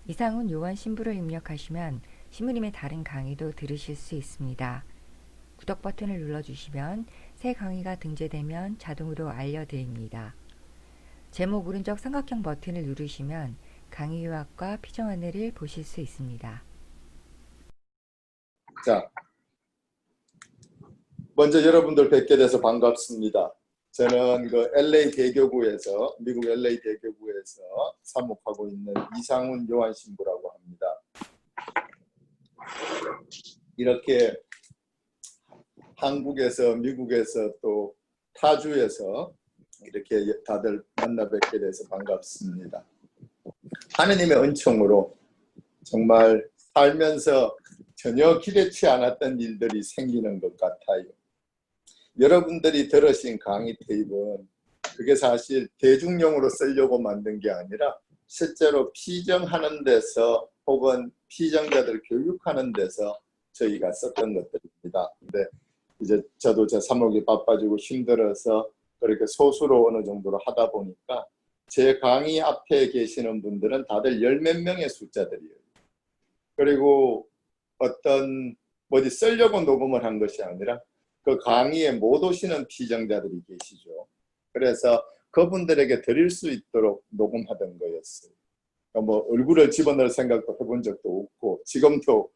이상훈 요한 신부를 입력하시면 신부님의 다른 강의도 들으실 수 있습니다. 구독 버튼을 눌러주시면 새 강의가 등재되면 자동으로 알려드립니다. 제목 오른쪽 삼각형 버튼을 누르시면 강의 요약과 피정 안내를 보실 수 있습니다. 자, 먼저 여러분들 뵙게 돼서 반갑습니다. 저는 미국 LA 대교구에서 사목하고 있는 이상훈 요한 신부라고 합니다. 이렇게 한국에서, 미국에서 또 타주에서 이렇게 다들 만나 뵙게 돼서 반갑습니다. 하느님의 은총으로 정말 살면서 전혀 기대치 않았던 일들이 생기는 것 같아요. 여러분들이 들으신 강의 테이프는 그게 사실 대중용으로 쓰려고 만든 게 아니라 실제로 피정하는 데서 혹은 피정자들 교육하는 데서 저희가 썼던 것들입니다. 근데 이제 저도 제 사목이 바빠지고 힘들어서 그렇게 소수로 어느 정도로 하다 보니까 제 강의 앞에 계시는 분들은 다들 열 몇 명의 숫자들이에요. 그리고 어떤 어디 쓰려고 녹음을 한 것이 아니라 그 강의에 못 오시는 피정자들이 계시죠. 그래서 그분들에게 드릴 수 있도록 녹음하던 거였어요. 그러니까 뭐 얼굴을 집어넣을 생각도 해본 적도 없고 지금도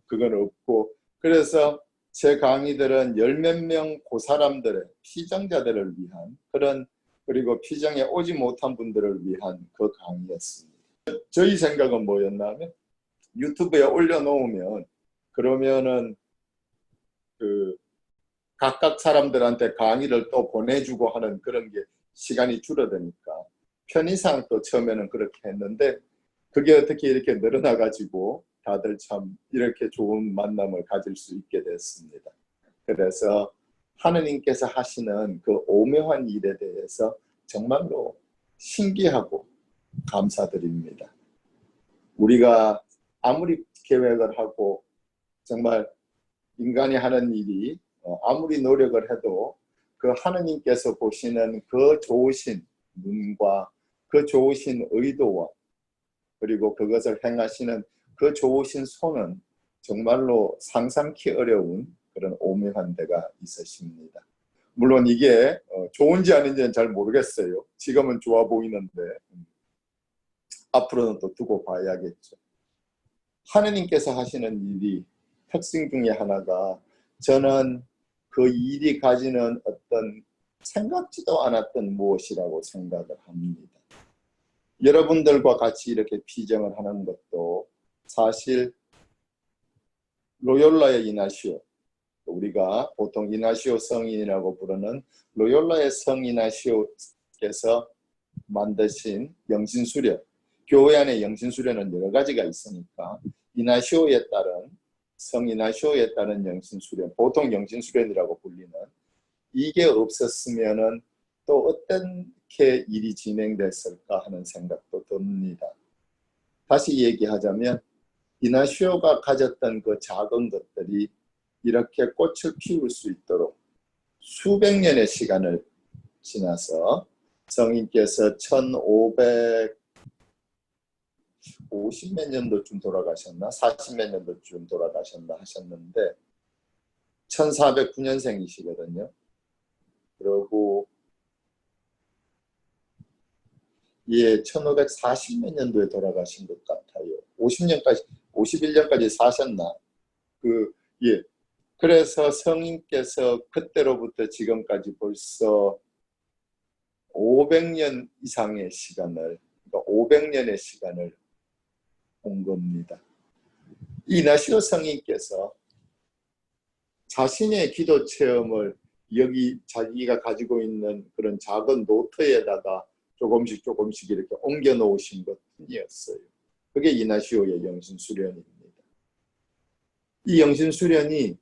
그건 없고, 그래서 제 강의들은 열 몇 명 그 사람들의 피정자들을 위한 그런, 그리고 피정에 오지 못한 분들을 위한 그 강의였습니다. 저희 생각은 뭐였냐면 유튜브에 올려놓으면 그러면은 각각 사람들한테 강의를 또 보내주고 하는 그런 게 시간이 줄어드니까 편의상 또 처음에는 그렇게 했는데 그게 어떻게 이렇게 늘어나가지고 다들 참 이렇게 좋은 만남을 가질 수 있게 됐습니다. 그래서 하느님께서 하시는 그 오묘한 일에 대해서 정말로 신기하고 감사드립니다. 우리가 아무리 계획을 하고 정말 인간이 하는 일이 아무리 노력을 해도 그 하느님께서 보시는 그 좋으신 눈과 그 좋으신 의도와 그리고 그것을 행하시는 그 좋으신 손은 정말로 상상치 어려운 그런 오묘한 데가 있으십니다. 물론 이게 좋은지 아닌지는 잘 모르겠어요. 지금은 좋아 보이는데 앞으로는 또 두고 봐야겠죠. 하느님께서 하시는 일이 특징 중에 하나가, 저는 그 일이 가지는 어떤 생각지도 않았던 무엇이라고 생각을 합니다. 여러분들과 같이 이렇게 피정을 하는 것도 사실 로욜라의 이나시오, 우리가 보통 이나시오 성인이라고 부르는 로욜라의 성 이나시오께서 만드신 영신수련, 교회 안에 영신수련은 여러 가지가 있으니까 이나시오에 따른 성 이나시오에 따른 영신수련, 보통 영신수련이라고 불리는, 이게 없었으면은 또 어떻게 일이 진행됐을까 하는 생각도 듭니다. 다시 얘기하자면 이나시오가 가졌던 그 작은 것들이 이렇게 꽃을 피울 수 있도록 수백 년의 시간을 지나서 성인께서 1550 몇 년도쯤 돌아가셨나 40 몇 년도쯤 돌아가셨나 하셨는데 1409년생이시거든요. 그리고 1540 몇 년도에 돌아가신 것 같아요. 50년까지 51년까지 사셨나? 그래서 성인께서 그때로부터 지금까지 벌써 500년 이상의 시간을, 그러니까 500년의 시간을 온 겁니다. 이나시오 성인께서 자신의 기도 체험을 여기 자기가 가지고 있는 그런 작은 노트에다가 조금씩 이렇게 옮겨 놓으신 것뿐이었어요. 그게 이나시오의 영신수련입니다. 이 영신수련이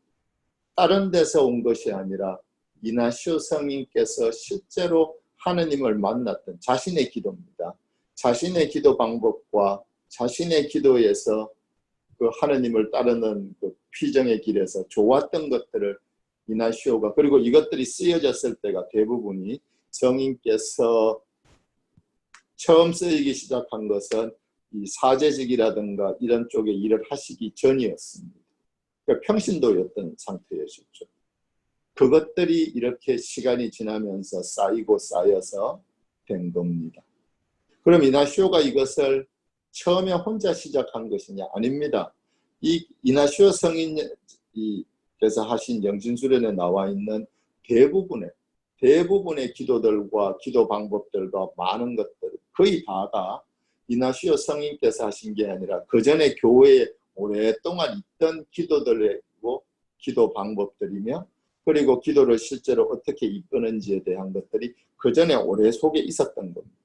다른 데서 온 것이 아니라 이나시오 성인께서 실제로 하느님을 만났던 자신의 기도입니다. 자신의 기도 방법과 자신의 기도에서 그 하느님을 따르는 그 피정의 길에서 좋았던 것들을 이나시오가, 그리고 이것들이 쓰여졌을 때가 대부분이 성인께서 처음 쓰이기 시작한 것은 이 사제직이라든가 이런 쪽에 일을 하시기 전이었습니다. 그러니까 평신도였던 상태였죠. 그것들이 이렇게 시간이 지나면서 쌓이고 쌓여서 된 겁니다. 그럼 이나시오가 이것을 처음에 혼자 시작한 것이냐? 아닙니다. 이 이나시오 성인께서 하신 영신수련에 나와 있는 대부분의 기도들과 기도 방법들과 많은 것들, 거의 다가 이나시오 성인께서 하신 게 아니라 그 전에 교회에 오랫동안 있던 기도들이고 기도 방법들이며, 그리고 기도를 실제로 어떻게 이끄는지에 대한 것들이 그 전에 오래 속에 있었던 겁니다.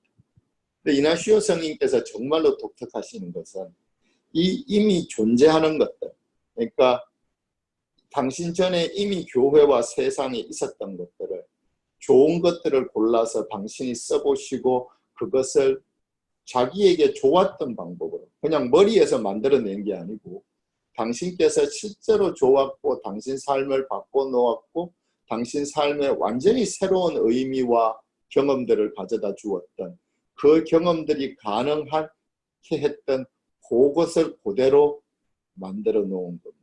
근데 이나시오 성인께서 정말로 독특하신 것은 이 이미 존재하는 것들, 그러니까 당신 전에 이미 교회와 세상에 있었던 것들을, 좋은 것들을 골라서 당신이 써보시고 그것을 자기에게 좋았던 방법으로, 그냥 머리에서 만들어낸 게 아니고 당신께서 실제로 좋았고 당신 삶을 바꿔놓았고 당신 삶에 완전히 새로운 의미와 경험들을 가져다 주었던, 그 경험들이 가능하게 했던 그것을 그대로 만들어 놓은 겁니다.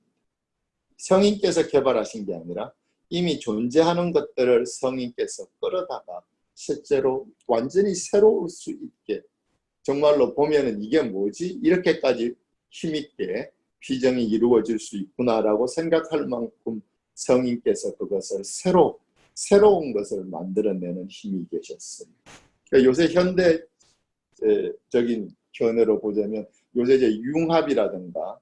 성인께서 개발하신 게 아니라 이미 존재하는 것들을 성인께서 끌어다가 실제로 완전히 새로울 수 있게, 정말로 보면은 이게 뭐지? 이렇게까지 힘있게 비전이 이루어질 수 있구나라고 생각할 만큼 성인께서 그것을 새로운 것을 만들어내는 힘이 계셨어요. 그러니까 요새 현대적인 견해로 보자면 요새 이제 융합이라든가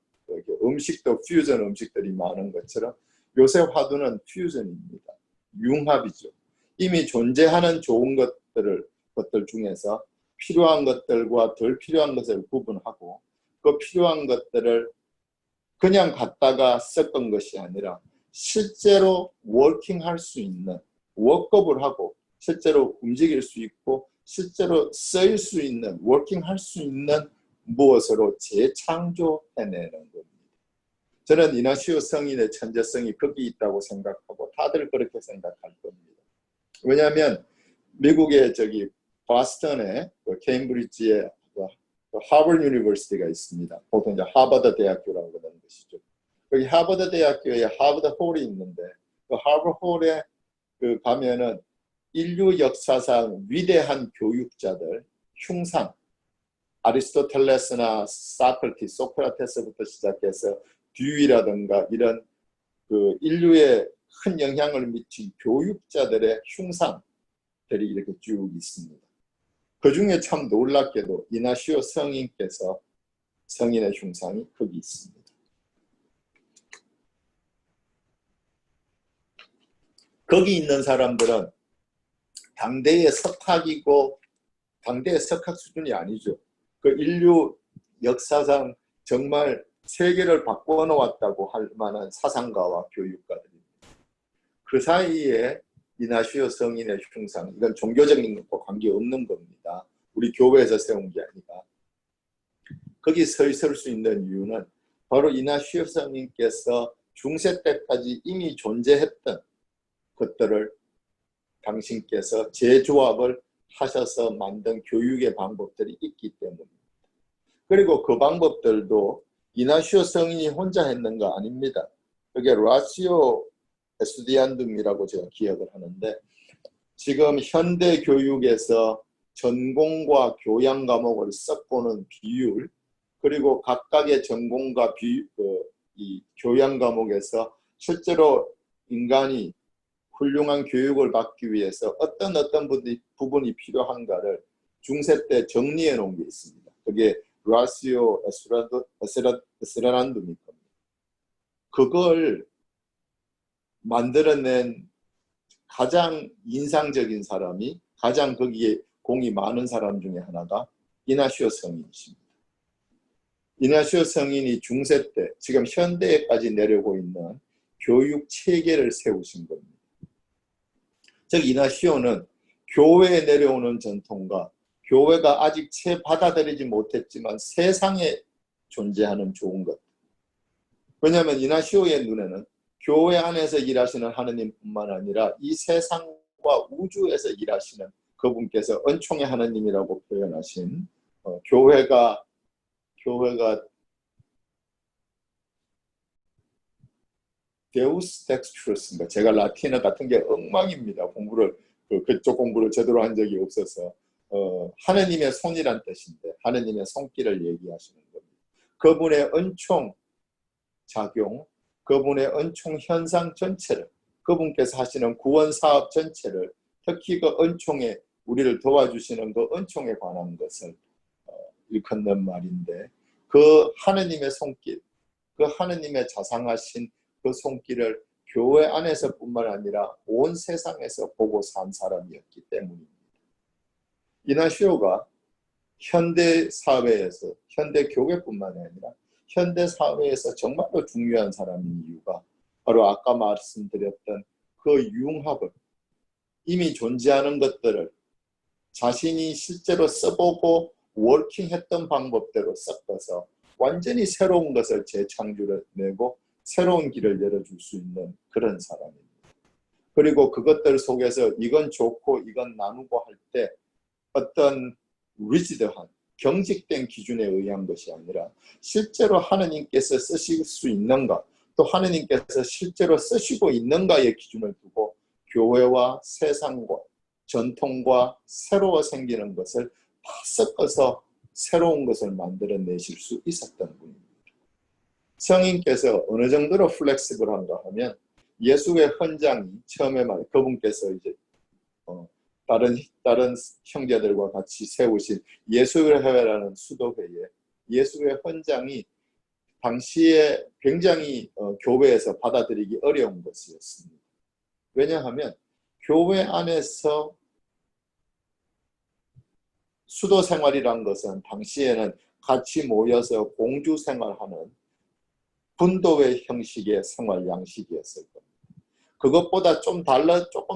음식도 퓨전 음식들이 많은 것처럼 요새 화두는 퓨전입니다. 융합이죠. 이미 존재하는 좋은 것들 중에서 필요한 것들과 덜 필요한 것을 구분하고, 그 필요한 것들을 그냥 갖다가 섞은 것이 아니라 실제로 워킹할 수 있는, 워크업을 하고 실제로 움직일 수 있고 실제로 쓰일 수 있는, 워킹할 수 있는 무엇으로 재창조해내는 겁니다. 저는 이나시오 성인의 천재성이 거기 있다고 생각하고 다들 그렇게 생각할 겁니다. 왜냐하면 미국의 보스턴에 케임브리지에 하버드 유니버시티가 있습니다. 보통 이제 하버드 대학교라고 하는 것이죠. 여기 하버드 대학교에 하버드 홀이 있는데 그 하버드 홀에 가면은 인류 역사상 위대한 교육자들 흉상, 아리스토텔레스나 소크라테스부터 시작해서 듀이라든가 이런 인류에 큰 영향을 미친 교육자들의 흉상들이 이렇게 쭉 있습니다. 그 중에 참 놀랍게도 이나시오 성인께서 성인의 흉상이 거기 있습니다. 거기 있는 사람들은 당대의 석학 수준이 아니죠. 그 인류 역사상 정말 세계를 바꿔놓았다고 할 만한 사상가와 교육가들입니다. 그 사이에 이나시오 성인의 흉상, 이건 종교적인 것과 관계없는 겁니다. 우리 교회에서 세운 게 아니라. 거기 서 있을 수 있는 이유는 바로 이나시오 성인께서 중세 때까지 이미 존재했던 것들을 당신께서 재조합을 하셔서 만든 교육의 방법들이 있기 때문입니다. 그리고 그 방법들도 이나시오 성인이 혼자 했는가 아닙니다. 그게 라시오 에스투디안툼이라고 제가 기억을 하는데, 지금 현대 교육에서 전공과 교양 과목을 섞고는 비율, 그리고 각각의 전공과 이 교양 과목에서 실제로 인간이 훌륭한 교육을 받기 위해서 어떤 부분이 필요한가를 중세 때 정리해 놓은 게 있습니다. 그게 라시오 에스투디안툼일 겁니다. 그걸 만들어낸 가장 인상적인 사람이, 가장 거기에 공이 많은 사람 중에 하나가 이나시오 성인이십니다. 이나시오 성인이 중세 때, 지금 현대에까지 내려오고 있는 교육 체계를 세우신 겁니다. 즉 이나시오는 교회에 내려오는 전통과 교회가 아직 채 받아들이지 못했지만 세상에 존재하는 좋은 것. 왜냐하면 이나시오의 눈에는 교회 안에서 일하시는 하느님뿐만 아니라 이 세상과 우주에서 일하시는 그분께서 은총의 하느님이라고 표현하신 교회가 교회가 데우스 덱스트루스인가, 제가 라틴어 같은 게 엉망입니다. 그쪽 공부를 제대로 한 적이 없어서 하느님의 손이란 뜻인데 하느님의 손길을 얘기하시는 겁니다. 그분의 은총 작용, 그분의 은총 현상 전체를, 그분께서 하시는 구원 사업 전체를, 특히 그 은총에 우리를 도와주시는 그 은총에 관한 것을 일컫는 말인데, 그 하느님의 손길, 그 하느님의 자상하신 그 손길을 교회 안에서뿐만 아니라 온 세상에서 보고 산 사람이었기 때문입니다. 이나시오가 현대 사회에서, 현대 교회뿐만 아니라 현대 사회에서 정말로 중요한 사람인 이유가 바로 아까 말씀드렸던 그 융합을, 이미 존재하는 것들을 자신이 실제로 써보고 워킹했던 방법대로 섞어서 완전히 새로운 것을 재창조해내고 새로운 길을 열어줄 수 있는 그런 사람입니다. 그리고 그것들 속에서 이건 좋고 이건 나누고 할 때 어떤 리지드한 경직된 기준에 의한 것이 아니라 실제로 하느님께서 쓰실 수 있는가, 또 하느님께서 실제로 쓰시고 있는가의 기준을 두고 교회와 세상과 전통과 새로워 생기는 것을 다 섞어서 새로운 것을 만들어내실 수 있었던 분입니다. 성인께서 어느 정도로 플렉시블한가 하면 예수의 헌장이 처음에 그분께서 이제 다른 형제들과 같이 세우신 예수의 회라는 수도회에 예수의 헌장이 당시에 굉장히 교회에서 받아들이기 어려운 것이었습니다. 왜냐하면 교회 안에서 수도 생활이란 것은 당시에는 같이 모여서 공주 생활하는 분도회 형식의 생활 양식이었을 겁니다. 그것보다 조금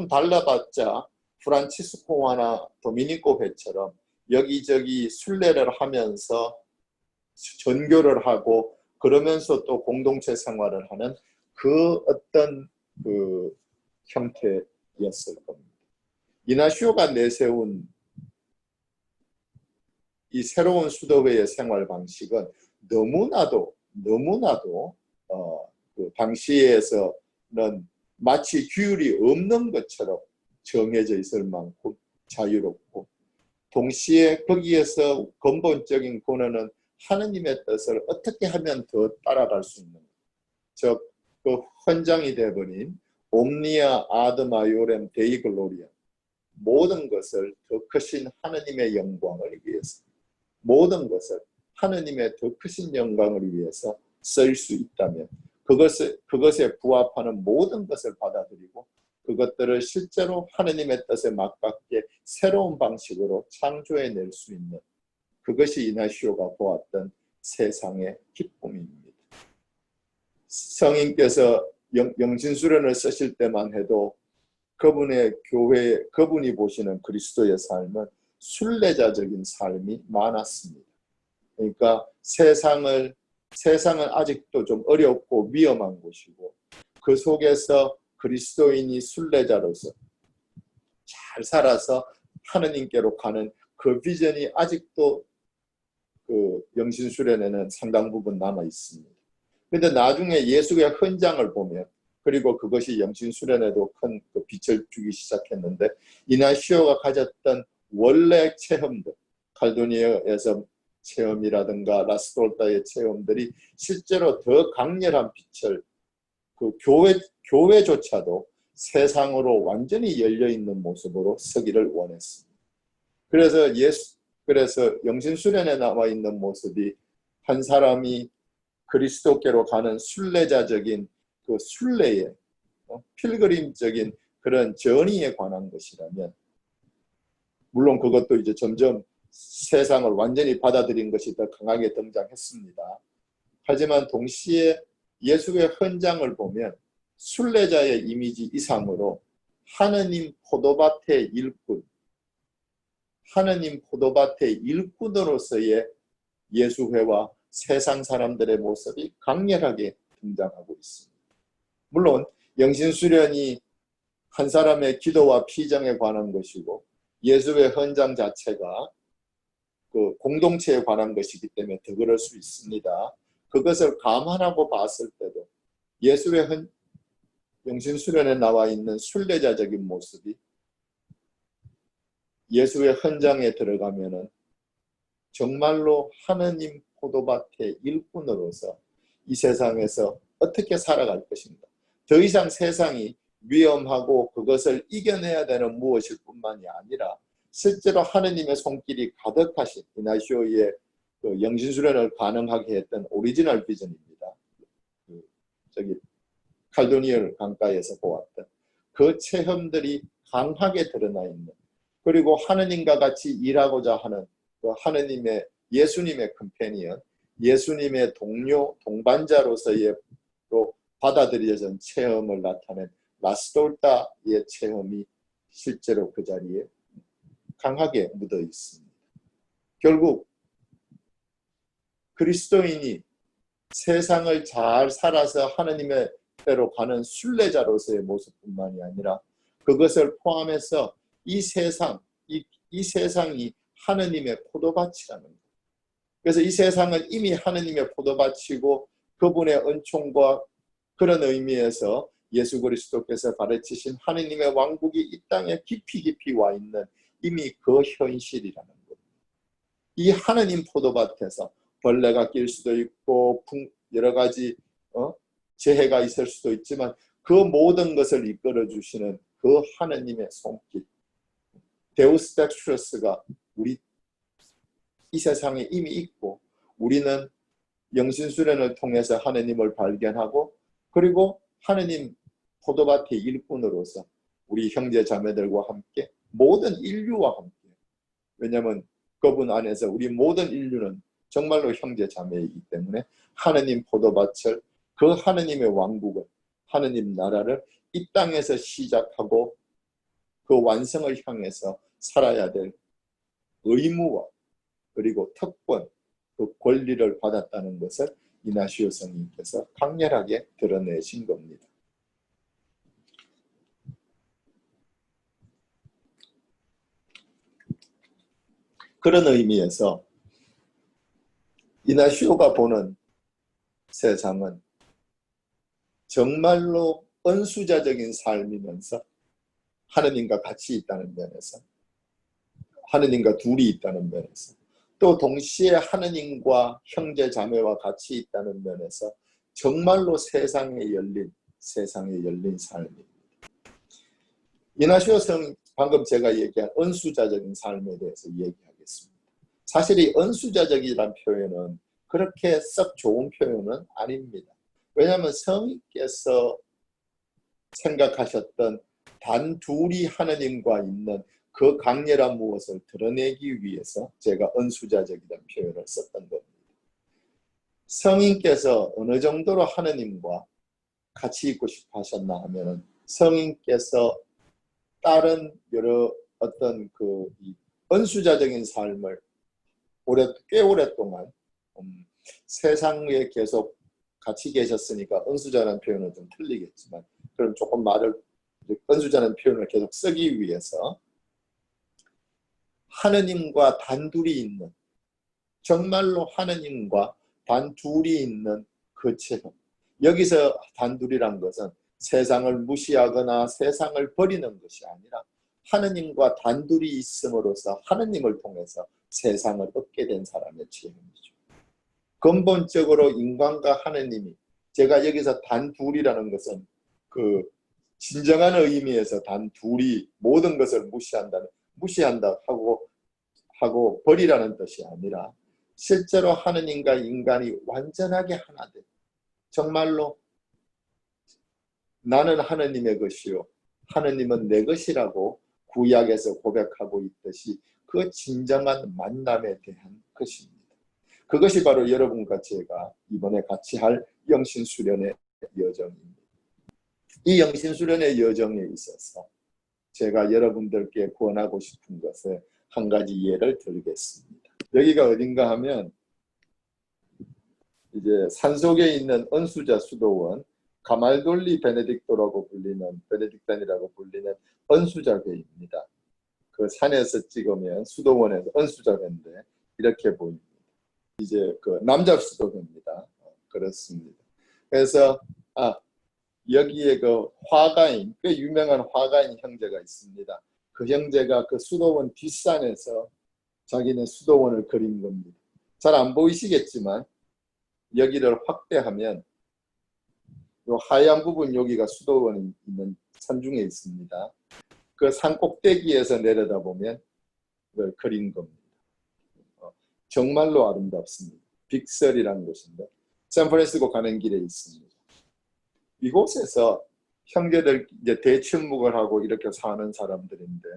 달라봤자 프란치스코화나 도미니코 회처럼 여기저기 순례를 하면서 전교를 하고 그러면서 또 공동체 생활을 하는 그 어떤 그 형태였을 겁니다. 이나시오가 내세운 이 새로운 수도회의 생활 방식은 너무나도 그 당시에서는 마치 규율이 없는 것처럼 정해져 있을 만큼 자유롭고, 동시에 거기에서 근본적인 권한은 하느님의 뜻을 어떻게 하면 더 따라갈 수 있는, 즉 그 헌장이 되어버린 옴니아 아드 마요렘 데이 글로리아, 모든 것을 더 크신 하느님의 영광을 위해서, 모든 것을 하느님의 더 크신 영광을 위해서 쓸 수 있다면 그것에 부합하는 모든 것을 받아들이고 그것들을 실제로 하느님의 뜻에 맞게 새로운 방식으로 창조해낼 수 있는, 그것이 이나시오가 보았던 세상의 기쁨입니다. 성인께서 영신수련을 쓰실 때만 해도 그분이 보시는 그리스도의 삶은 순례자적인 삶이 많았습니다. 그러니까 세상은 아직도 좀 어렵고 위험한 곳이고, 그 속에서 그리스도인이 순례자로서 잘 살아서 하느님께로 가는 그 비전이 아직도 그 영신수련에는 상당 부분 남아 있습니다. 그런데 나중에 예수의 헌장을 보면, 그리고 그것이 영신수련에도 큰 그 빛을 주기 시작했는데, 이나시오가 가졌던 원래 체험들, 칼도니아에서 체험이라든가 라스돌타의 체험들이 실제로 더 강렬한 빛을, 그 교회조차도 세상으로 완전히 열려있는 모습으로 서기를 원했습니다. 그래서 영신수련에 나와 있는 모습이 한 사람이 그리스도께로 가는 순례자적인 그 순례의 필그림적인 그런 전의에 관한 것이라면, 물론 그것도 이제 점점 세상을 완전히 받아들인 것이 더 강하게 등장했습니다. 하지만 동시에 예수의 헌장을 보면 순례자의 이미지 이상으로 하느님 포도밭의 일꾼, 하느님 포도밭의 일꾼으로서의 예수회와 세상 사람들의 모습이 강렬하게 등장하고 있습니다. 물론 영신수련이 한 사람의 기도와 피정에 관한 것이고, 예수의 헌장 자체가 그 공동체에 관한 것이기 때문에 더 그럴 수 있습니다. 그것을 감안하고 봤을 때도 예수의 영신수련에 나와 있는 순례자적인 모습이 예수의 헌장에 들어가면은 정말로 하느님 포도밭의 일꾼으로서 이 세상에서 어떻게 살아갈 것인가. 더 이상 세상이 위험하고 그것을 이겨내야 되는 무엇일 뿐만이 아니라 실제로 하느님의 손길이 가득하신 이나시오의 그 영신수련을 가능하게 했던 오리지널 비전입니다. 저기 칼도니얼 강가에서 보았던 그 체험들이 강하게 드러나 있는, 그리고 하느님과 같이 일하고자 하는 그 하느님의 예수님의 컴패니언, 예수님의 동료, 동반자로서의 또 받아들여진 체험을 나타낸 라스돌타의 체험이 실제로 그 자리에 강하게 묻어 있습니다. 결국 그리스도인이 세상을 잘 살아서 하느님의 때로 가는 순례자로서의 모습뿐만이 아니라 그것을 포함해서 이 세상이 하느님의 포도밭이라는 것. 그래서 이 세상은 이미 하느님의 포도밭이고 그분의 은총과 그런 의미에서 예수 그리스도께서 가르치신 하느님의 왕국이 이 땅에 깊이 깊이 와 있는 이미 그 현실이라는 것. 이 하느님 포도밭에서 벌레가 낄 수도 있고 여러 가지 재해가 있을 수도 있지만 그 모든 것을 이끌어 주시는 그 하느님의 손길, 데우스 덱스트러스가 우리 이 세상에 이미 있고, 우리는 영신수련을 통해서 하느님을 발견하고, 그리고 하느님 포도밭의 일꾼으로서 우리 형제 자매들과 함께 모든 인류와 함께, 왜냐하면 그분 안에서 우리 모든 인류는 정말로 형제 자매이기 때문에 하느님 포도밭을, 그 하느님의 왕국을, 하느님 나라를 이 땅에서 시작하고 그 완성을 향해서 살아야 될 의무와 그리고 특권, 그 권리를 받았다는 것을 이나시오 성님께서 강렬하게 드러내신 겁니다. 그런 의미에서 이나시오가 보는 세상은 정말로 은수자적인 삶이면서 하느님과 같이 있다는 면에서, 하느님과 둘이 있다는 면에서, 또 동시에 하느님과 형제 자매와 같이 있다는 면에서 정말로 세상에 열린 삶입니다. 이나시오 성, 방금 제가 얘기한 은수자적인 삶에 대해서 얘기하겠습니다. 사실 이 은수자적이라는 표현은 그렇게 썩 좋은 표현은 아닙니다. 왜냐하면 성인께서 생각하셨던 단 둘이 하느님과 있는 그 강렬한 무엇을 드러내기 위해서 제가 은수자적이라는 표현을 썼던 겁니다. 성인께서 어느 정도로 하느님과 같이 있고 싶어 하셨나 하면 성인께서 다른 여러 어떤 그 은수자적인 삶을 꽤 오랫동안 세상에 계속 같이 계셨으니까 은수자라는 표현은 좀 틀리겠지만, 그럼 조금 은수자라는 표현을 계속 쓰기 위해서 하느님과 단둘이 있는, 정말로 하느님과 단둘이 있는 그 체험. 여기서 단둘이란 것은 세상을 무시하거나 세상을 버리는 것이 아니라 하느님과 단둘이 있음으로써 하느님을 통해서 세상을 얻게 된 사람의 체험이죠. 근본적으로 인간과 하느님이, 제가 여기서 단둘이라는 것은 그 진정한 의미에서 단둘이 모든 것을 무시한다 하고 버리라는 뜻이 아니라 실제로 하느님과 인간이 완전하게 하나 된, 정말로 나는 하느님의 것이요 하느님은 내 것이라고 구약에서 고백하고 있듯이 그 진정한 만남에 대한 것입니다. 그것이 바로 여러분과 제가 이번에 같이 할 영신수련의 여정입니다. 이 영신수련의 여정에 있어서 제가 여러분들께 권하고 싶은 것을 한 가지 예를 들겠습니다. 여기가 어딘가 하면 이제 산속에 있는 은수자 수도원, 가말돌리 베네딕토라고 불리는, 베네딕단이라고 불리는 은수자회입니다. 그 산에서 찍으면 수도원에서 은수자회인데 이렇게 보입니다. 이제 그 남자 수도 됩니다. 그렇습니다. 그래서 여기에 그 화가인, 꽤 유명한 화가인 형제가 있습니다. 그 형제가 그 수도원 뒷산에서 자기네 수도원을 그린 겁니다. 잘 안 보이시겠지만 여기를 확대하면 이 하얀 부분 여기가 수도원이 있는 산중에 있습니다. 그 산 꼭대기에서 내려다보면 그걸 그린 겁니다. 정말로 아름답습니다. 빅설이라는 곳인데 샌프란시스코 가는 길에 있습니다. 이곳에서 형제들 이제 대춘묵을 하고 이렇게 사는 사람들인데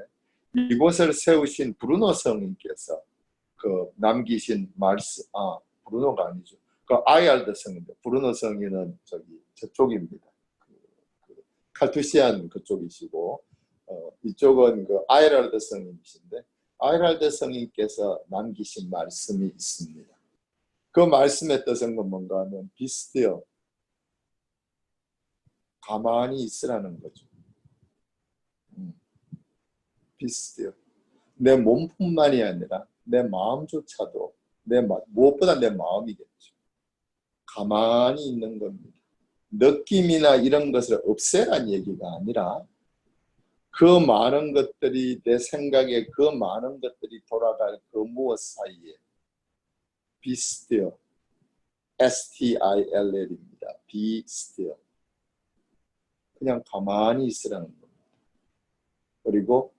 이곳을 세우신 브루노 성인께서 그 남기신 말씀, 브루노가 아니죠. 그 아이알드 성인데 브루노 성인은 저쪽입니다. 그 칼투시안 그쪽이시고 이쪽은 그 아이랄드 성인이신데 아이랄드 성인께서 남기신 말씀이 있습니다. 그 말씀의 뜻은 뭔가 하면 비스되어 가만히 있으라는 거죠. 비스되어 내 몸뿐만이 아니라 내 마음조차도 무엇보다 내 마음이겠죠. 가만히 있는 겁니다. 느낌이나 이런 것을 없애란 얘기가 아니라 그 많은 것들이 내 생각에 그 많은 것들이 돌아갈 그 무엇 사이에 be still, S-T-I-L-L입니다. be still. 그냥 가만히 있으라는 겁니다. 그리고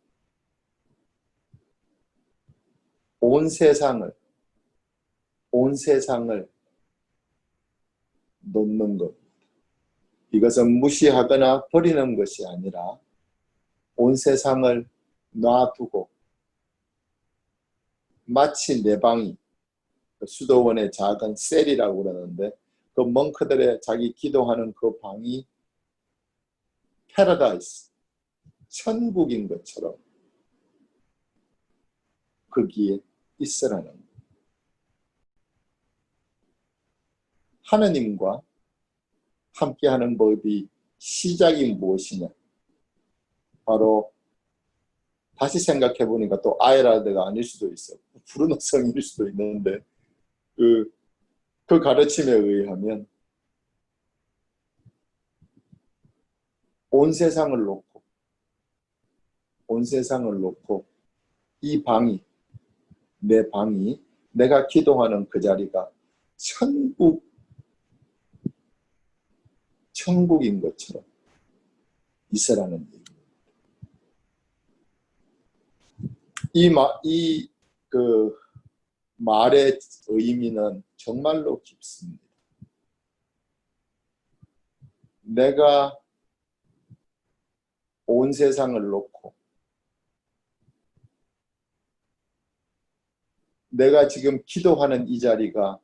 온 세상을 놓는 겁니다. 이것은 무시하거나 버리는 것이 아니라 온 세상을 놔두고 마치 내 방이 수도원의 작은 셀이라고 그러는데 그 멍크들의 자기 기도하는 그 방이 패러다이스, 천국인 것처럼 거기에 있으라는 거예요. 하느님과 함께하는 법이 시작이 무엇이냐? 바로 다시 생각해 보니까 또 아이랄드가 아닐 수도 있어. 브루노 성인일 수도 있는데 그 가르침에 의하면 온 세상을 놓고 이 방이 내 방이 내가 기도하는 그 자리가 천국인 것처럼 있으라는 얘기입니다. 이 말의 의미는 정말로 깊습니다. 내가 온 세상을 놓고 내가 지금 기도하는 이 자리가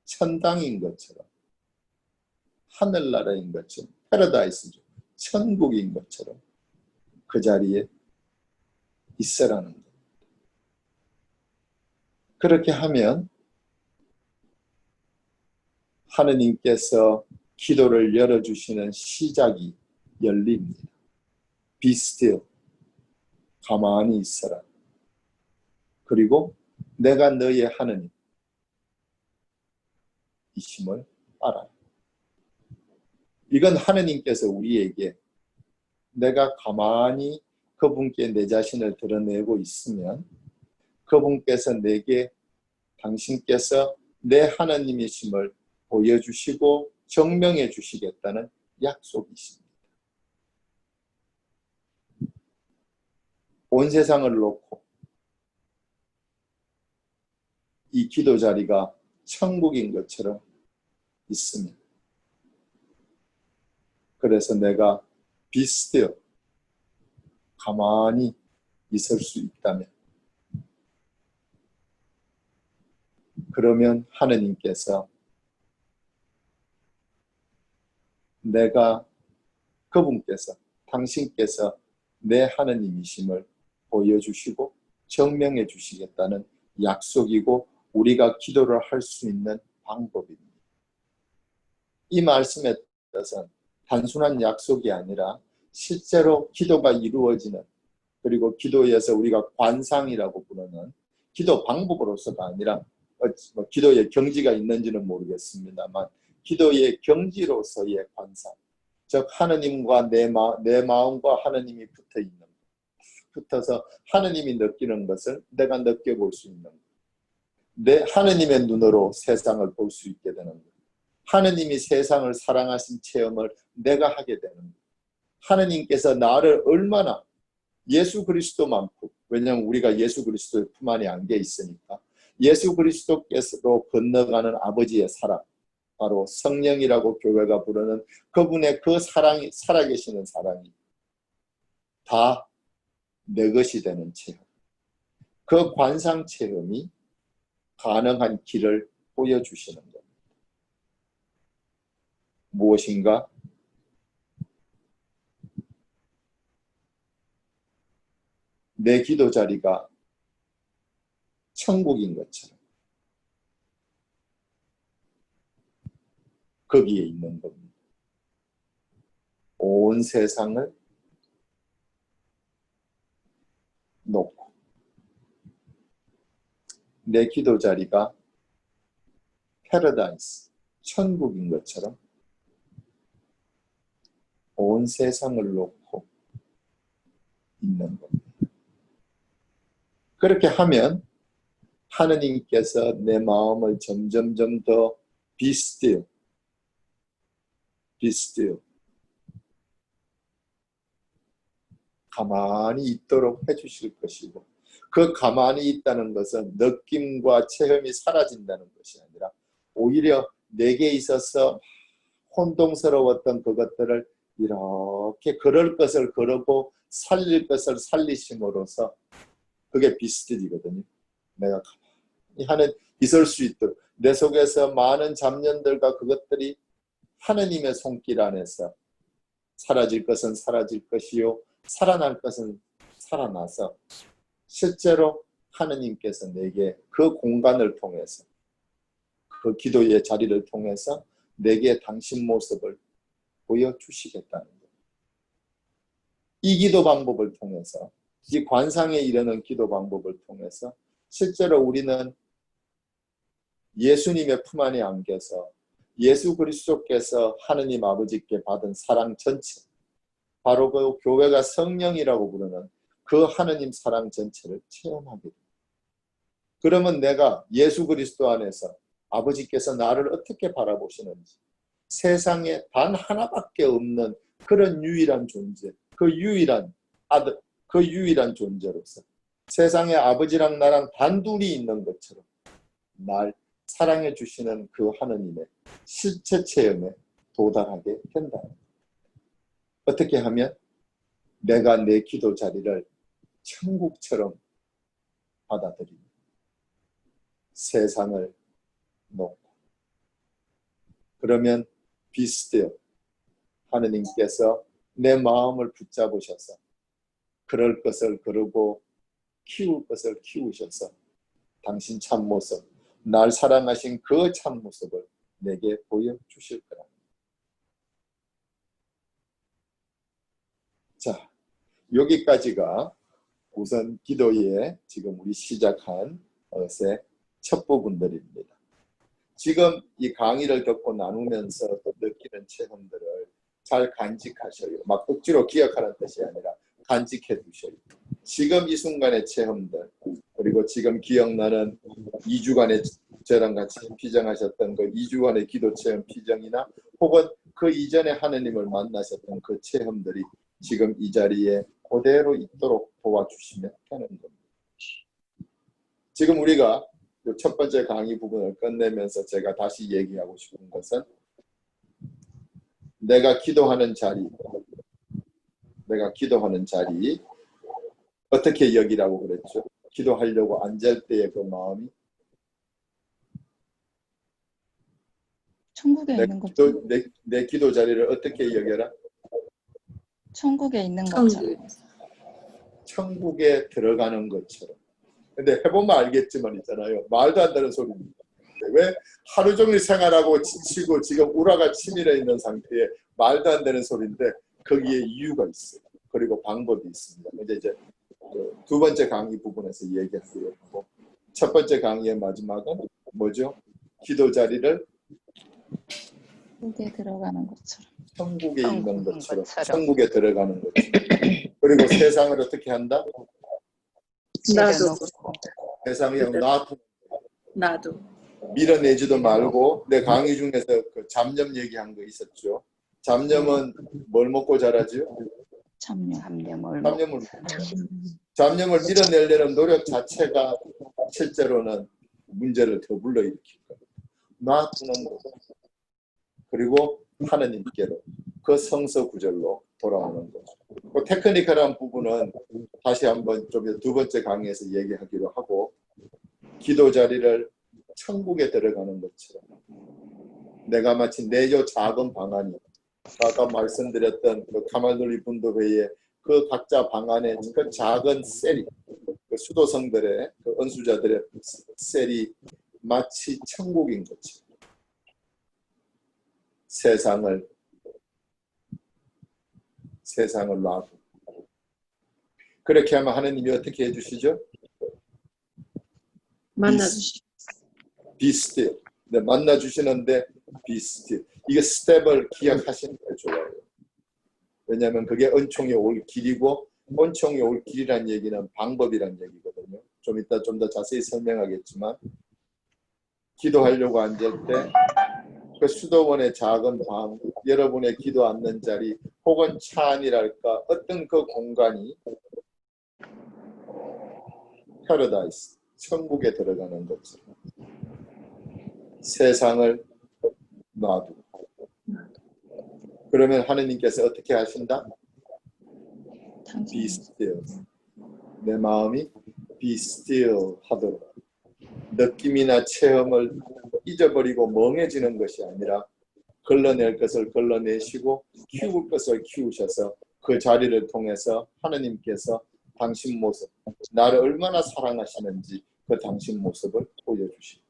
천당인 것처럼 하늘나라인 것처럼 패러다이스죠. 천국인 것처럼 그 자리에 있으라는 것. 그렇게 하면 하느님께서 기도를 열어주시는 시작이 열립니다. Be still. 가만히 있어라. 그리고 내가 너의 하느님 이심을 알아라. 이건 하느님께서 우리에게 내가 가만히 그분께 내 자신을 드러내고 있으면 그분께서 내게 당신께서 내 하나님이심을 보여주시고 증명해 주시겠다는 약속이십니다. 온 세상을 놓고 이 기도 자리가 천국인 것처럼 있으면 그래서 내가 be still 가만히 있을 수 있다면 그러면 하느님께서 그분께서 당신께서 내 하느님이심을 보여주시고 증명해 주시겠다는 약속이고 우리가 기도를 할 수 있는 방법입니다. 이 말씀의 뜻은 단순한 약속이 아니라 실제로 기도가 이루어지는 그리고 기도에서 우리가 관상이라고 부르는 기도 방법으로서가 아니라 뭐 기도의 경지가 있는지는 모르겠습니다만 기도의 경지로서의 관상, 즉 하느님과 내 마음과 하느님이 붙어서 하느님이 느끼는 것을 내가 느껴볼 수 있는 것, 내 하느님의 눈으로 세상을 볼 수 있게 되는 것, 하느님이 세상을 사랑하신 체험을 내가 하게 되는 것, 하느님께서 나를 얼마나 예수 그리스도만큼, 왜냐하면 우리가 예수 그리스도의 품 안에 안겨 있으니까 예수 그리스도께서로 건너가는 아버지의 사랑, 바로 성령이라고 교회가 부르는 그분의 그 사랑이, 살아계시는 사랑이 다 내 것이 되는 체험, 그 관상 체험이 가능한 길을 보여주시는 겁니다. 무엇인가? 내 기도 자리가 천국인 것처럼 거기에 있는 겁니다. 온 세상을 놓고 내 기도 자리가 패러다이스, 천국인 것처럼 온 세상을 놓고 있는 겁니다. 그렇게 하면 하느님께서 내 마음을 점점점 더 be still, 가만히 있도록 해주실 것이고, 그 가만히 있다는 것은 느낌과 체험이 사라진다는 것이 아니라 오히려 내게 있어서 혼동스러웠던 그것들을 이렇게 걸을 것을 걸고 살릴 것을 살리심으로써 그게 비스틸이거든요. 내가 가만히 하는 있을 수 있도록 내 속에서 많은 잡념들과 그것들이 하느님의 손길 안에서 사라질 것은 사라질 것이요 살아날 것은 살아나서 실제로 하느님께서 내게 그 공간을 통해서 그 기도의 자리를 통해서 내게 당신 모습을 보여주시겠다는 거예요. 이 기도 방법을 통해서, 이 관상에 이르는 기도 방법을 통해서 실제로 우리는 예수님의 품 안에 안겨서 예수 그리스도께서 하느님 아버지께 받은 사랑 전체, 바로 그 교회가 성령이라고 부르는 그 하느님 사랑 전체를 체험하게 됩니다. 그러면 내가 예수 그리스도 안에서 아버지께서 나를 어떻게 바라보시는지, 세상에 단 하나밖에 없는 그런 유일한 존재, 그 유일한 아들, 그 유일한 존재로서 세상에 아버지랑 나랑 단둘이 있는 것처럼 날 사랑해 주시는 그 하느님의 실체 체험에 도달하게 된다. 어떻게 하면 내가 내 기도 자리를 천국처럼 받아들이고 세상을 놓고, 그러면 비스티어 하느님께서 내 마음을 붙잡으셔서 그럴 것을 그러고 키울 것을 키우셔서 당신 참모습, 날 사랑하신 그 참모습을 내게 보여주실 거라. 자, 여기까지가 우선 기도에 지금 우리 시작한 것의 첫 부분들입니다. 지금 이 강의를 듣고 나누면서 느끼는 체험들을 잘 간직하셔요. 막 억지로 기억하는 뜻이 아니라 간직해 두셔요. 지금 이 순간의 체험들, 그리고 지금 기억나는 2주간의 저랑 같이 피정하셨던 그 2주간의 기도 체험 피정이나 혹은 그 이전에 하느님을 만나셨던 그 체험들이 지금 이 자리에 그대로 있도록 도와주시면 되는 겁니다. 지금 우리가 첫 번째 강의 부분을 끝내면서 제가 다시 얘기하고 싶은 것은 내가 기도하는 자리 어떻게 여기라고 그랬죠? 기도하려고 앉을 때의 그 마음이 천국에 있는 것처럼. 내 기도 자리를 어떻게 여겨라? 천국에 있는 것처럼. 천국에 들어가는 것처럼. 근데 해보면 알겠지만 있잖아요. 말도 안 되는 소리입니다. 왜 하루 종일 생활하고 지치고 지금 우라가 치밀어 있는 상태에 말도 안 되는 소리인데 거기에 이유가 있어요. 그리고 방법이 있습니다. 이제 두 번째 강의 부분에서 얘기하기로 하고, 첫 번째 강의의 마지막은 뭐죠? 기도 자리를 천국에 들어가는 것처럼. 천국에 있는 것처럼, 것처럼. 천국에 들어가는 것처럼. 그리고 세상을 어떻게 한다? 내려놓고 세상에 놔두는 나도. 밀어내지도 말고. 내 강의 중에서 그 잡념 얘기한 거 있었죠. 잡념은 뭘 먹고 자라죠? 참여. 잡념을 잡념을 잡념을 밀어내려는 노력 자체가 실제로는 문제를 더 불러일으킬 거예요. 놔두는 거. 그리고 하느님께로 그 성서 구절로 돌아오는 거죠. 그 테크니컬한 부분은 다시 한번 좀 두 번째 강의에서 얘기하기로 하고, 기도 자리를 천국에 들어가는 것처럼 내가 마치 내 요 작은 방안이 아까 말씀드렸던 그 카말돌리 분도회의 그 각자 방안에 그 작은 셀이, 그 수도성들의 그 은수자들의 셀이 마치 천국인 것처럼 세상을 놔두고. 그렇게 하면 하느님이 어떻게 해주시죠? 만나주시. Be still. 네, 만나주시는데 be still. 이게 스텝을 기억하시는 게 좋아요. 왜냐하면 그게 은총이 올 길이고, 은총이 올 길이란 얘기는 방법이란 얘기거든요. 좀 이따 좀 더 자세히 설명하겠지만, 기도하려고 앉을 때 그 수도원의 작은 방, 여러분의 기도 앉는 자리, 혹은 차 안이랄까 어떤 그 공간이 패러다이스, 천국에 들어가는 것처럼 세상을 놔두고. 그러면 하느님께서 어떻게 하신다? Be still. 내 마음이 be still 하도록. 느낌이나 체험을 잊어버리고 멍해지는 것이 아니라 걸러낼 것을 걸러내시고 키울 것을 키우셔서 그 자리를 통해서 하느님께서 당신 모습, 나를 얼마나 사랑하시는지 그 당신 모습을 보여주십니다.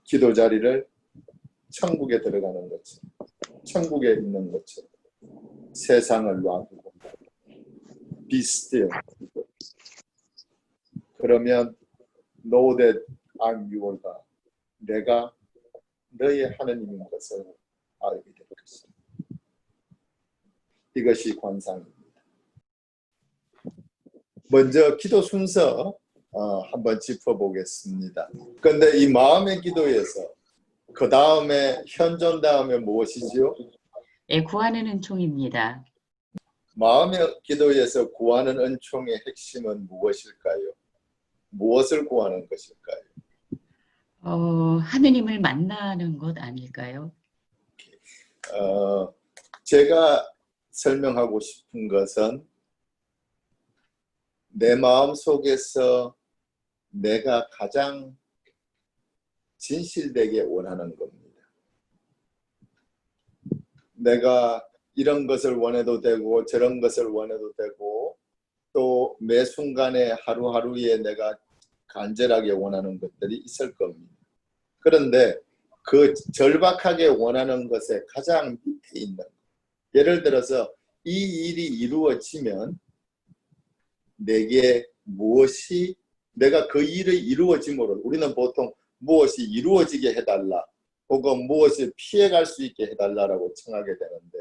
기도 자리를 천국에 들어가는 것처럼, 천국에 있는 것처럼 세상을 놔두고 be still. 그러면 know that I'm your God. 내가 너의 하느님인 것을 알게 될 것입니다. 이것이 관상입니다. 먼저 기도 순서 한번 짚어보겠습니다. 그런데 이 마음의 기도에서 그 다음에 현존 다음에 무엇이지요? 예, 구하는 은총입니다. 마음의 기도에서 구하는 은총의 핵심은 무엇일까요? 무엇을 구하는 것일까요? 하느님을 만나는 것 아닐까요? 제가 설명하고 싶은 것은 내 마음 속에서 내가 가장 진실되게 원하는 겁니다. 내가 이런 것을 원해도 되고 저런 것을 원해도 되고 또 매 순간에 하루하루에 내가 간절하게 원하는 것들이 있을 겁니다. 그런데 그 절박하게 원하는 것에 가장 밑에 있는 것. 예를 들어서 이 일이 이루어지면 내게 무엇이, 내가 그 일을 이루어짐으로, 우리는 보통 무엇이 이루어지게 해달라 혹은 무엇을 피해갈 수 있게 해달라고 청하게 되는데,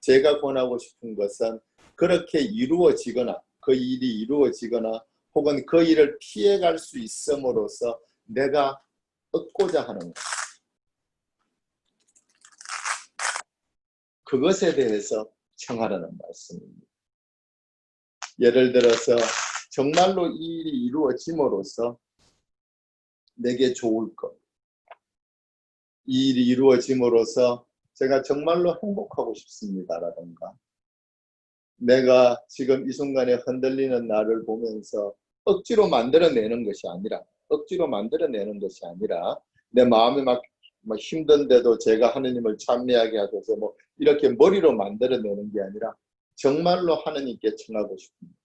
제가 권하고 싶은 것은 그렇게 이루어지거나 그 일이 이루어지거나 혹은 그 일을 피해갈 수 있음으로써 내가 얻고자 하는 것, 그것에 대해서 청하라는 말씀입니다. 예를 들어서 정말로 이 일이 이루어짐으로써 내게 좋을 것, 이 일이 이루어짐으로써 제가 정말로 행복하고 싶습니다라든가, 내가 지금 이 순간에 흔들리는 나를 보면서 억지로 만들어내는 것이 아니라 내 마음이 막 힘든데도 제가 하느님을 찬미하게 하셔서 뭐 이렇게 머리로 만들어내는 게 아니라 정말로 하느님께 청하고 싶습니다.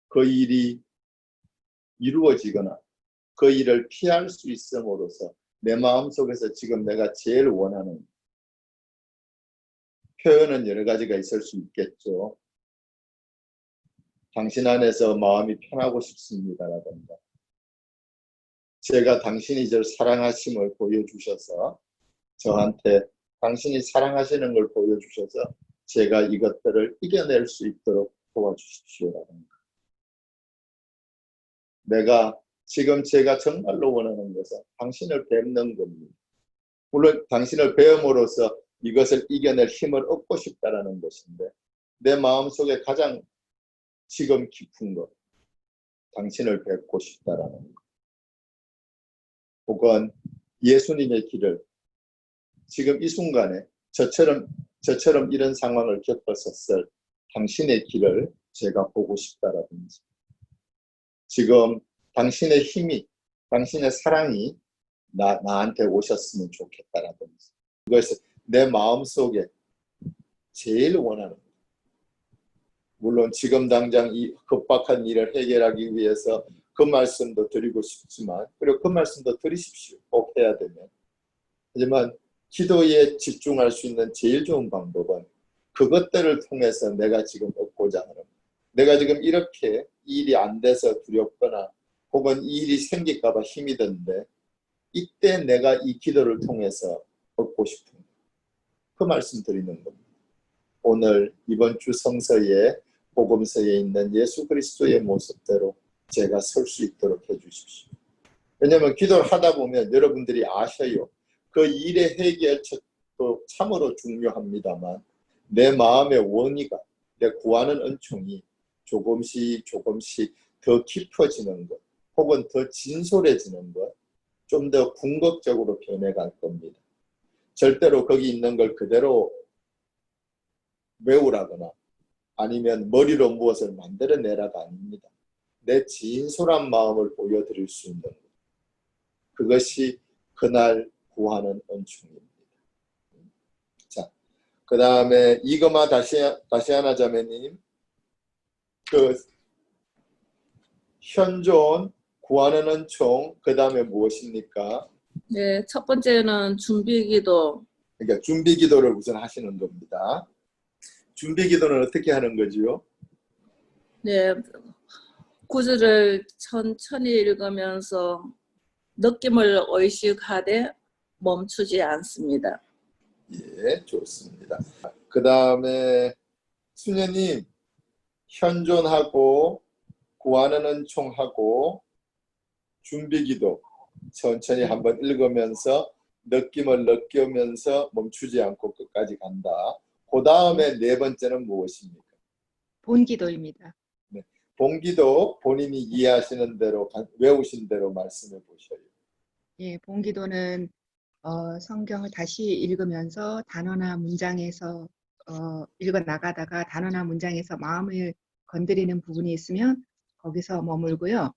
그 일이 이루어지거나 그 일을 피할 수 있음으로써 내 마음속에서 지금 내가 제일 원하는, 표현은 여러 가지가 있을 수 있겠죠. 당신 안에서 마음이 편하고 싶습니다라든가 제가 당신이 저를 사랑하심을 보여주셔서 저한테 당신이 사랑하시는 걸 보여주셔서 제가 이것들을 이겨낼 수 있도록 도와주십시오라든가 내가 지금 제가 정말로 원하는 것은 당신을 뵙는 겁니다. 물론 당신을 뵈음으로써 이것을 이겨낼 힘을 얻고 싶다라는 것인데 내 마음속에 가장 지금 깊은 것 당신을 뵙고 싶다라는 것 혹은 예수님의 길을 지금 이 순간에 저처럼 이런 상황을 겪었었을 당신의 길을 제가 보고 싶다라든지 지금 당신의 힘이 당신의 사랑이 나한테 오셨으면 좋겠다라든지 그것을 내 마음속에 제일 원하는 거예요. 물론 지금 당장 이 급박한 일을 해결하기 위해서 그 말씀도 드리고 싶지만 그리고 그 말씀도 드리십시오. 꼭 해야 되면. 하지만 기도에 집중할 수 있는 제일 좋은 방법은 그것들을 통해서 내가 지금 얻고자 하는 내가 지금 이렇게 일이 안 돼서 두렵거나 혹은 이 일이 생길까 봐 힘이 드는데 이때 내가 이 기도를 통해서 얻고 싶은 그 말씀 드리는 겁니다. 오늘 이번 주 성서에 복음서에 있는 예수 그리스도의 모습대로 제가 설 수 있도록 해주십시오. 왜냐하면 기도를 하다 보면 여러분들이 아셔요. 그 일의 해결책도 참으로 중요합니다만 내 마음의 원의가 내 구하는 은총이 조금씩 더 깊어지는 것 혹은 더 진솔해지는 것 좀 더 궁극적으로 변해갈 겁니다. 절대로 거기 있는 걸 그대로 외우라거나 아니면 머리로 무엇을 만들어내라가 아닙니다. 내 진솔한 마음을 보여드릴 수 있는 것. 그것이 그날 구하는 은총입니다. 자, 그 다음에 이거마 다시아나 자매님 그 현존 구하는 은총 그 다음에 무엇입니까? 네, 첫 번째는 준비기도. 그러니까 준비기도를 우선 하시는 겁니다. 준비기도는 어떻게 하는 거지요? 네, 구절을 천천히 읽으면서 느낌을 의식하되 멈추지 않습니다. 예, 좋습니다. 그 다음에 수녀님 현존하고 구하는 은총하고 준비기도 천천히 한번 읽으면서 느낌을 느끼면서 멈추지 않고 끝까지 간다. 그 다음에 네 번째는 무엇입니까? 본기도입니다. 네, 본기도 본인이 이해하시는 대로 외우신 대로 말씀해 보셔요. 예, 본기도는 성경을 다시 읽으면서 단어나 문장에서 읽어 나가다가 단어나 문장에서 마음을 건드리는 부분이 있으면 거기서 머물고요.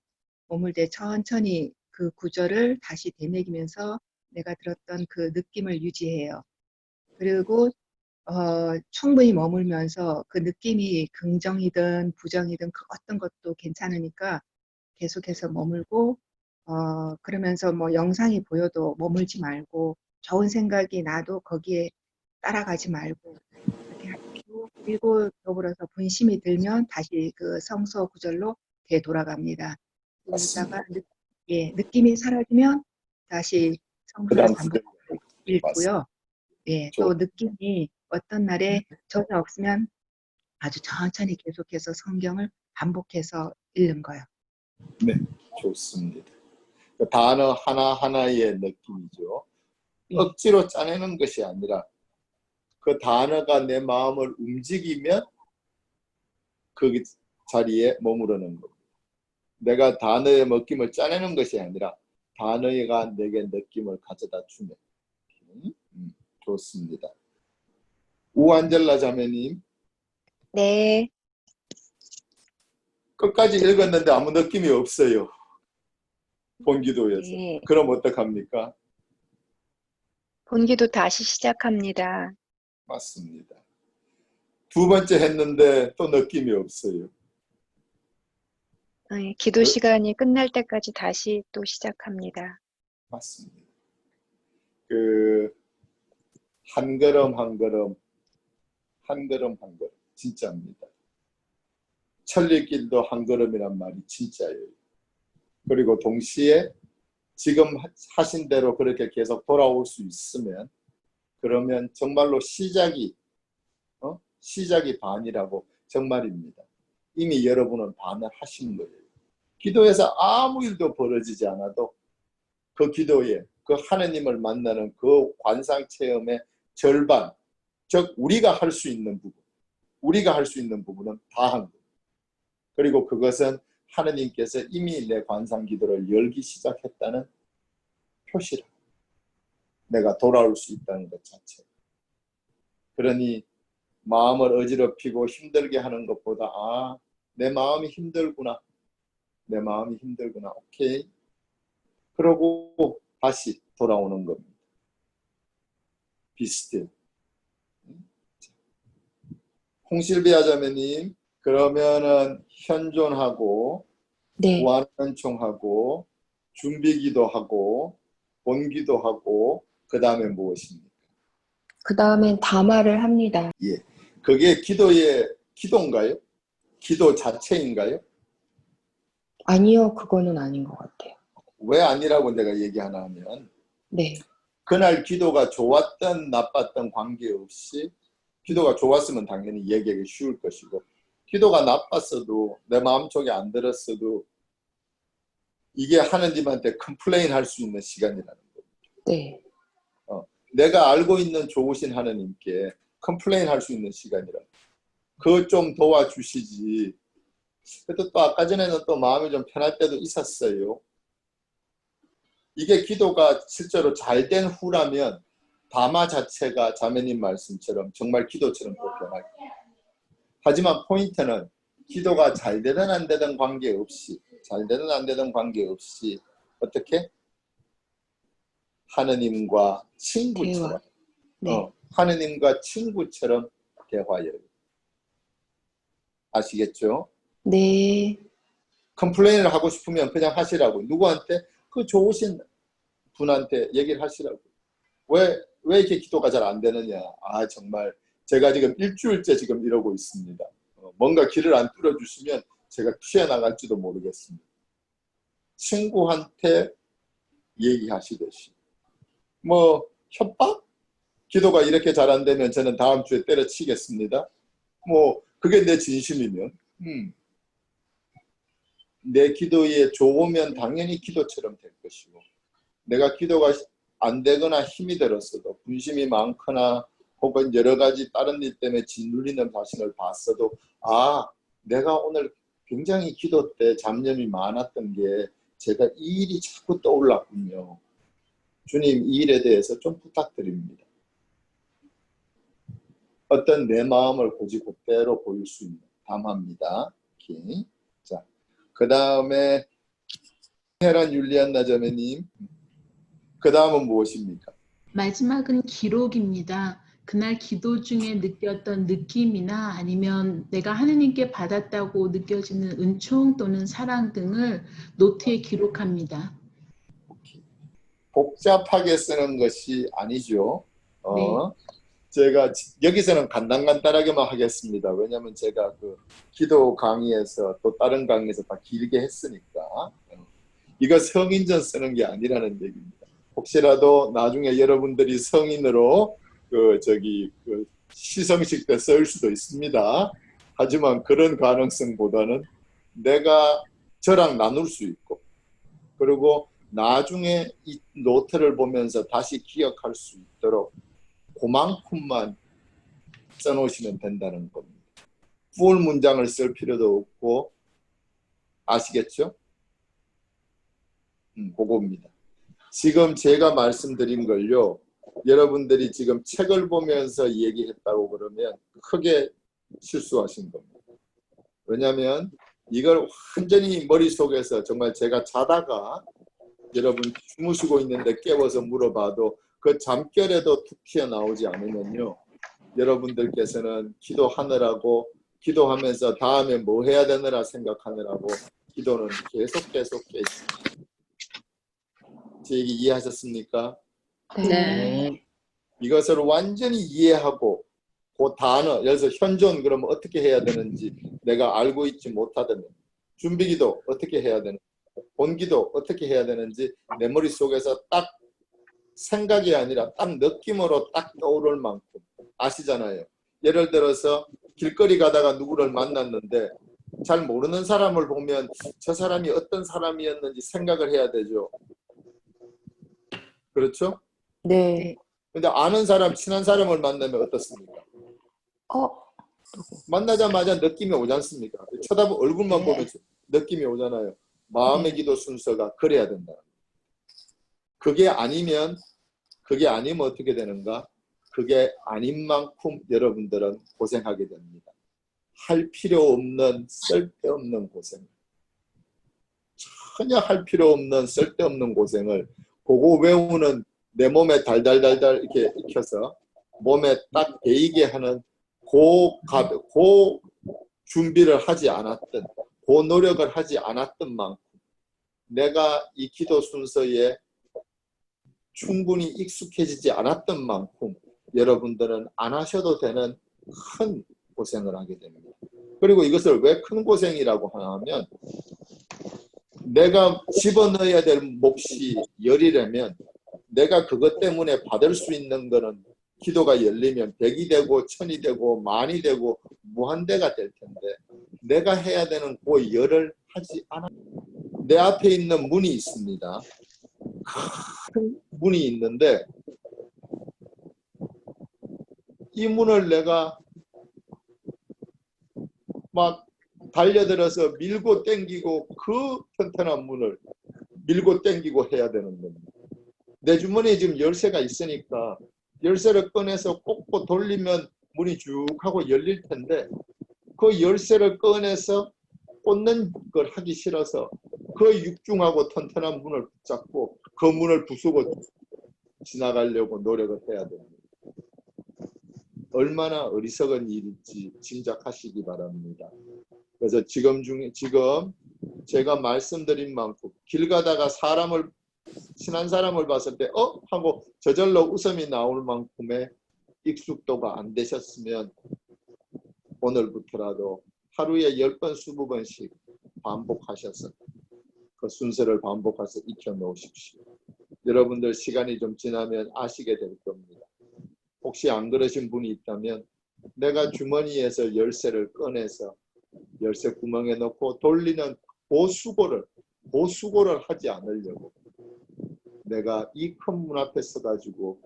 머물 때 천천히 그 구절을 다시 되새기면서 내가 들었던 그 느낌을 유지해요. 그리고 충분히 머물면서 그 느낌이 긍정이든 부정이든 그 어떤 것도 괜찮으니까 계속해서 머물고 그러면서 뭐 영상이 보여도 머물지 말고 좋은 생각이 나도 거기에 따라가지 말고 그렇게 하시고 그리고 더불어서 분심이 들면 다시 그 성서 구절로 되돌아갑니다. 그러다가 느낌이 사라지면 다시 그 성서를 다음 반복 구절 읽고요. 예, 또 좋- 느낌이 어떤 날에 전혀 없으면 아주 천천히 계속해서 성경을 반복해서 읽는 거예요. 네, 좋습니다. 그 단어 하나하나의 느낌이죠. 예. 억지로 짜내는 것이 아니라 그 단어가 내 마음을 움직이면 그 자리에 머무르는 겁니다. 내가 단어의 느낌을 짜내는 것이 아니라 단어가 내게 느낌을 가져다 주네. 좋습니다. 우안젤라 자매님 네, 끝까지 읽었는데 아무 느낌이 없어요. 본기도에서. 네. 그럼 어떡합니까? 본기도 다시 시작합니다. 맞습니다. 두 번째 했는데 또 느낌이 없어요. 기도 시간이 끝날 때까지 다시 또 시작합니다. 맞습니다. 한 걸음 한 걸음 진짜입니다. 천리길도 한 걸음이란 말이 진짜예요. 그리고 동시에 지금 하신 대로 그렇게 계속 돌아올 수 있으면 그러면 정말로 시작이 반이라고 정말입니다. 이미 여러분은 반을 하신 거예요. 기도에서 아무 일도 벌어지지 않아도 그 기도에 그 하느님을 만나는 그 관상 체험의 절반, 즉 우리가 할 수 있는 부분은 다 한 거예요. 그리고 그것은 하느님께서 이미 내 관상 기도를 열기 시작했다는 표시라. 내가 돌아올 수 있다는 것 자체. 그러니 마음을 어지럽히고 힘들게 하는 것보다 내 마음이 힘들구나. 오케이. 그러고 다시 돌아오는 겁니다. 비스틸. 홍실비아 자매님, 그러면은 현존하고 네. 구한은총하고 준비기도하고 본기도하고 그 다음에 무엇입니까? 그 다음엔 담화를 합니다. 그게 기도인가요? 기도 자체인가요? 아니요, 그거는 아닌 것 같아요. 왜 아니라고 내가 얘기하나 하면 네. 그날 기도가 좋았던 나빴던 관계없이 기도가 좋았으면 당연히 얘기하기 쉬울 것이고 기도가 나빴어도 내 마음속에 안 들었어도 이게 하느님한테 컴플레인 할 수 있는 시간이라는 거예요. 네. 내가 알고 있는 좋으신 하느님께 컴플레인 할 수 있는 시간이라 그거 좀 도와주시지. 그래도 또 아까 전에는 또 마음이 좀 편할 때도 있었어요. 이게 기도가 실제로 잘 된 후라면 담화 자체가 자매님 말씀처럼 정말 기도처럼 또 변할 거예요. 하지만 포인트는 기도가 잘 되든 안 되든 관계없이 어떻게? 하느님과 친구처럼 네. 하느님과 친구처럼 대화해요. 아시겠죠? 네. 컴플레인을 하고 싶으면 그냥 하시라고. 누구한테? 그 좋으신 분한테 얘기를 하시라고. 왜 이렇게 기도가 잘 안 되느냐. 정말 제가 지금 일주일째 지금 이러고 있습니다. 뭔가 길을 안 뚫어주시면 제가 튀어나갈지도 모르겠습니다. 친구한테 얘기하시듯이. 협박? 기도가 이렇게 잘 안 되면 저는 다음 주에 때려치겠습니다. 그게 내 진심이면 내 기도에 좋으면 당연히 기도처럼 될 것이고 내가 기도가 안 되거나 힘이 들었어도 분심이 많거나 혹은 여러 가지 다른 일 때문에 짓눌리는 자신을 봤어도 내가 오늘 굉장히 기도 때 잡념이 많았던 게 제가 이 일이 자꾸 떠올랐군요. 주님 이 일에 대해서 좀 부탁드립니다. 어떤 내 마음을 고지고대로 보일 수 있는 담화입니다. 오케이. 자, 그 다음에 헤란 율리안나 자매님, 그 다음은 무엇입니까? 마지막은 기록입니다. 그날 기도 중에 느꼈던 느낌이나 아니면 내가 하느님께 받았다고 느껴지는 은총 또는 사랑 등을 노트에 기록합니다. 복잡하게 쓰는 것이 아니죠. 네. 제가 여기서는 간단하게만 하겠습니다. 왜냐하면 제가 그 기도 강의에서 또 다른 강의에서 다 길게 했으니까 이거 성인전 쓰는 게 아니라는 얘기입니다. 혹시라도 나중에 여러분들이 성인으로 시성식 때 쓸 수도 있습니다. 하지만 그런 가능성보다는 내가 저랑 나눌 수 있고 그리고 나중에 이 노트를 보면서 다시 기억할 수 있도록 그만큼만 써놓으시면 된다는 겁니다. 풀 문장을 쓸 필요도 없고 아시겠죠? 그겁니다. 지금 제가 말씀드린 걸요. 여러분들이 지금 책을 보면서 얘기했다고 그러면 크게 실수하신 겁니다. 왜냐하면 이걸 완전히 머릿속에서 정말 제가 자다가 여러분 주무시고 있는데 깨워서 물어봐도 그 잠결에도 툭 튀어나오지 않으면요. 여러분들께서는 기도하느라고 기도하면서 다음에 뭐 해야 되느라 생각하느라고 기도는 계속 깨 있습니다. 제 얘기 이해하셨습니까? 네. 이것을 완전히 이해하고 그 단어, 예를 들어서 현존 그러면 어떻게 해야 되는지 내가 알고 있지 못하다면, 준비기도 어떻게 해야 되는지, 본기도 어떻게 해야 되는지 내 머릿속에서 딱 생각이 아니라 딱 느낌으로 딱 떠오를 만큼 아시잖아요. 예를 들어서 길거리 가다가 누구를 만났는데 잘 모르는 사람을 보면 저 사람이 어떤 사람이었는지 생각을 해야 되죠. 그렇죠? 네. 근데 아는 사람, 친한 사람을 만나면 어떻습니까? 만나자마자 느낌이 오지 않습니까? 쳐다보면 얼굴만 보면 느낌이 오잖아요. 마음의 기도 순서가 그래야 된다. 그게 아니면 어떻게 되는가? 그게 아닌 만큼 여러분들은 고생하게 됩니다. 할 필요 없는 쓸데없는 고생. 전혀 할 필요 없는 쓸데없는 고생을 그거 외우는 내 몸에 달달달달 이렇게 익혀서 몸에 딱 배이게 하는 그 준비를 하지 않았던, 그 노력을 하지 않았던 만큼 내가 이 기도 순서에 충분히 익숙해지지 않았던 만큼 여러분들은 안 하셔도 되는 큰 고생을 하게 됩니다. 그리고 이것을 왜 큰 고생이라고 하냐면 내가 집어넣어야 될 몫이 열이라면 내가 그것 때문에 받을 수 있는 거는 기도가 열리면 100이 되고 1000이 되고 만이 되고 무한대가 될 텐데 내가 해야 되는 그 열을 하지 않아. 내 앞에 있는 문이 있습니다. 큰 문이 있는데 이 문을 내가 막 달려들어서 밀고 당기고 그 튼튼한 문을 밀고 당기고 해야 되는 겁니다. 내 주머니에 지금 열쇠가 있으니까 열쇠를 꺼내서 꽂고 돌리면 문이 쭉 하고 열릴 텐데 그 열쇠를 꺼내서 꽂는 걸 하기 싫어서 그 육중하고 튼튼한 문을 붙잡고 그 문을 부수고 지나가려고 노력을 해야 됩니다. 얼마나 어리석은 일인지 짐작하시기 바랍니다. 그래서 지금 제가 말씀드린 만큼 길 가다가 친한 사람을 봤을 때 하고 저절로 웃음이 나올 만큼의 익숙도가 안 되셨으면 오늘부터라도 하루에 10번, 20번씩 반복하셔서 그 순서를 반복해서 익혀놓으십시오. 여러분들 시간이 좀 지나면 아시게 될 겁니다. 혹시 안 그러신 분이 있다면 내가 주머니에서 열쇠를 꺼내서 열쇠 구멍에 넣고 돌리는 보수고를 하지 않으려고 내가 이 큰 문 앞에 서가지고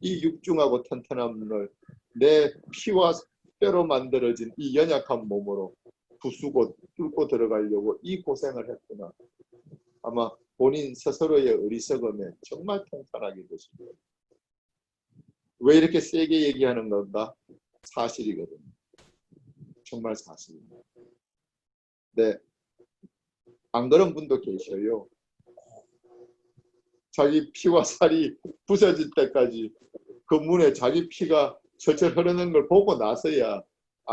이 육중하고 튼튼한 문을 내 피와 뼈로 만들어진 이 연약한 몸으로 부수고 뚫고 들어가려고 이 고생을 했구나. 아마 본인 스스로의 어리석음에 정말 통탄하게 되십니다. 왜 이렇게 세게 얘기하는 건가? 사실이거든요. 정말 사실입니다. 네, 안 그런 분도 계셔요. 자기 피와 살이 부서질 때까지 그 문에 자기 피가 철철 흐르는 걸 보고 나서야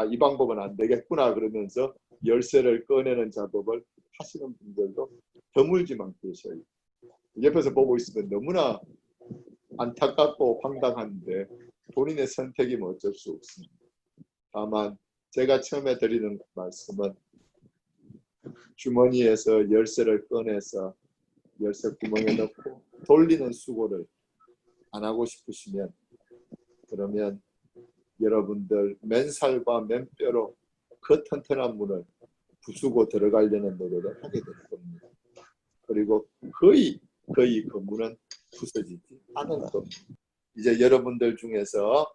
이 방법은 안 되겠구나 그러면서 열쇠를 꺼내는 작업을 하시는 분들도 드물지만 계셔요. 옆에서 보고 있으면 너무나 안타깝고 황당한데 본인의 선택이 어쩔 수 없습니다. 다만 제가 처음에 드리는 말씀은 주머니에서 열쇠를 꺼내서 열쇠 구멍에 넣고 돌리는 수고를 안 하고 싶으시면 그러면 여러분들 맨살과 맨뼈로 그 튼튼한 문을 부수고 들어가려는 노력을 하게 될 겁니다. 그리고 거의 그 문은 부서지지 않을 겁니다. 이제 여러분들 중에서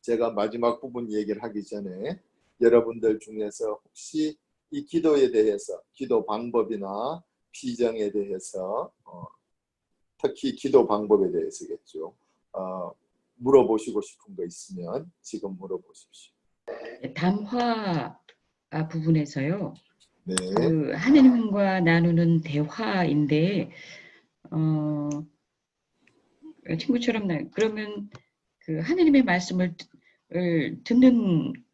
제가 마지막 부분 얘기를 하기 전에 여러분들 중에서 혹시 이 기도에 대해서 기도 방법이나 비정에 대해서 특히 기도 방법에 대해서겠죠. 물어보시고 싶은 거 있으면 지금 물어보십시오. 담화 부분에서요. 네. 그 하느님과 나누는 대화인데 친구처럼 그러면 그 하느님의 말씀을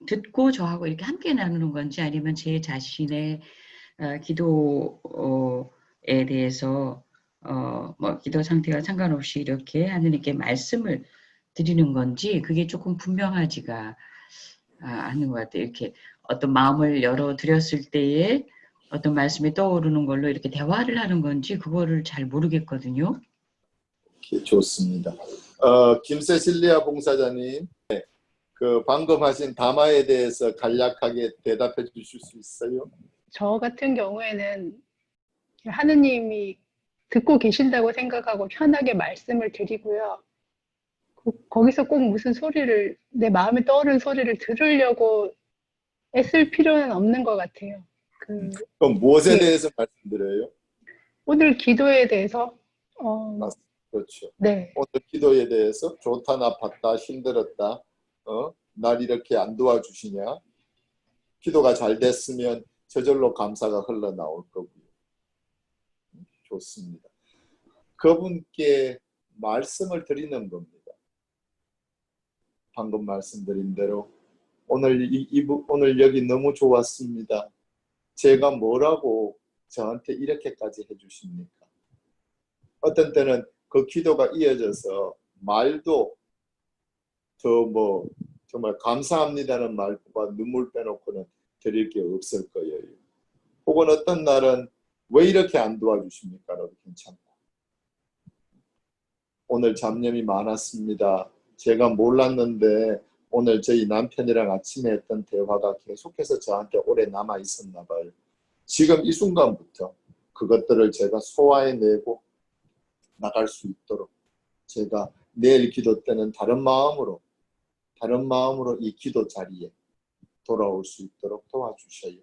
듣고 저하고 이렇게 함께 나누는 건지 아니면 제 자신의 기도에 대해서 뭐 기도 상태와 상관없이 이렇게 하느님께 말씀을 드리는 건지 그게 조금 분명하지가 않는 것 같아요. 이렇게 어떤 마음을 열어 드렸을 때에 어떤 말씀이 떠오르는 걸로 이렇게 대화를 하는 건지 그거를 잘 모르겠거든요. 좋습니다. 김세실리아 봉사자님, 그 방금 하신 담화에 대해서 간략하게 대답해 주실 수 있어요? 저 같은 경우에는 하느님이 듣고 계신다고 생각하고 편하게 말씀을 드리고요. 거기서 꼭 무슨 소리를, 내 마음에 떠오르는 소리를 들으려고 애쓸 필요는 없는 것 같아요. 그럼 무엇에 네. 대해서 말씀드려요? 오늘 기도에 대해서, 맞습니다. 그렇죠. 네. 오늘 기도에 대해서 좋다, 나빴다, 힘들었다, 날 이렇게 안 도와주시냐? 기도가 잘 됐으면 저절로 감사가 흘러나올 거고요. 좋습니다. 그분께 말씀을 드리는 겁니다. 방금 말씀드린 대로 오늘 오늘 여기 너무 좋았습니다. 제가 뭐라고 저한테 이렇게까지 해주십니까? 어떤 때는 그 기도가 이어져서 말도 더 정말 감사합니다는 말과 눈물 빼놓고는 드릴 게 없을 거예요. 혹은 어떤 날은 왜 이렇게 안 도와주십니까? 라도 괜찮고, 오늘 잡념이 많았습니다. 제가 몰랐는데 오늘 저희 남편이랑 아침에 했던 대화가 계속해서 저한테 오래 남아 있었나 봐요. 지금 이 순간부터 그것들을 제가 소화해내고 나갈 수 있도록 제가 내일 기도 때는 다른 마음으로 이 기도 자리에 돌아올 수 있도록 도와주셔요.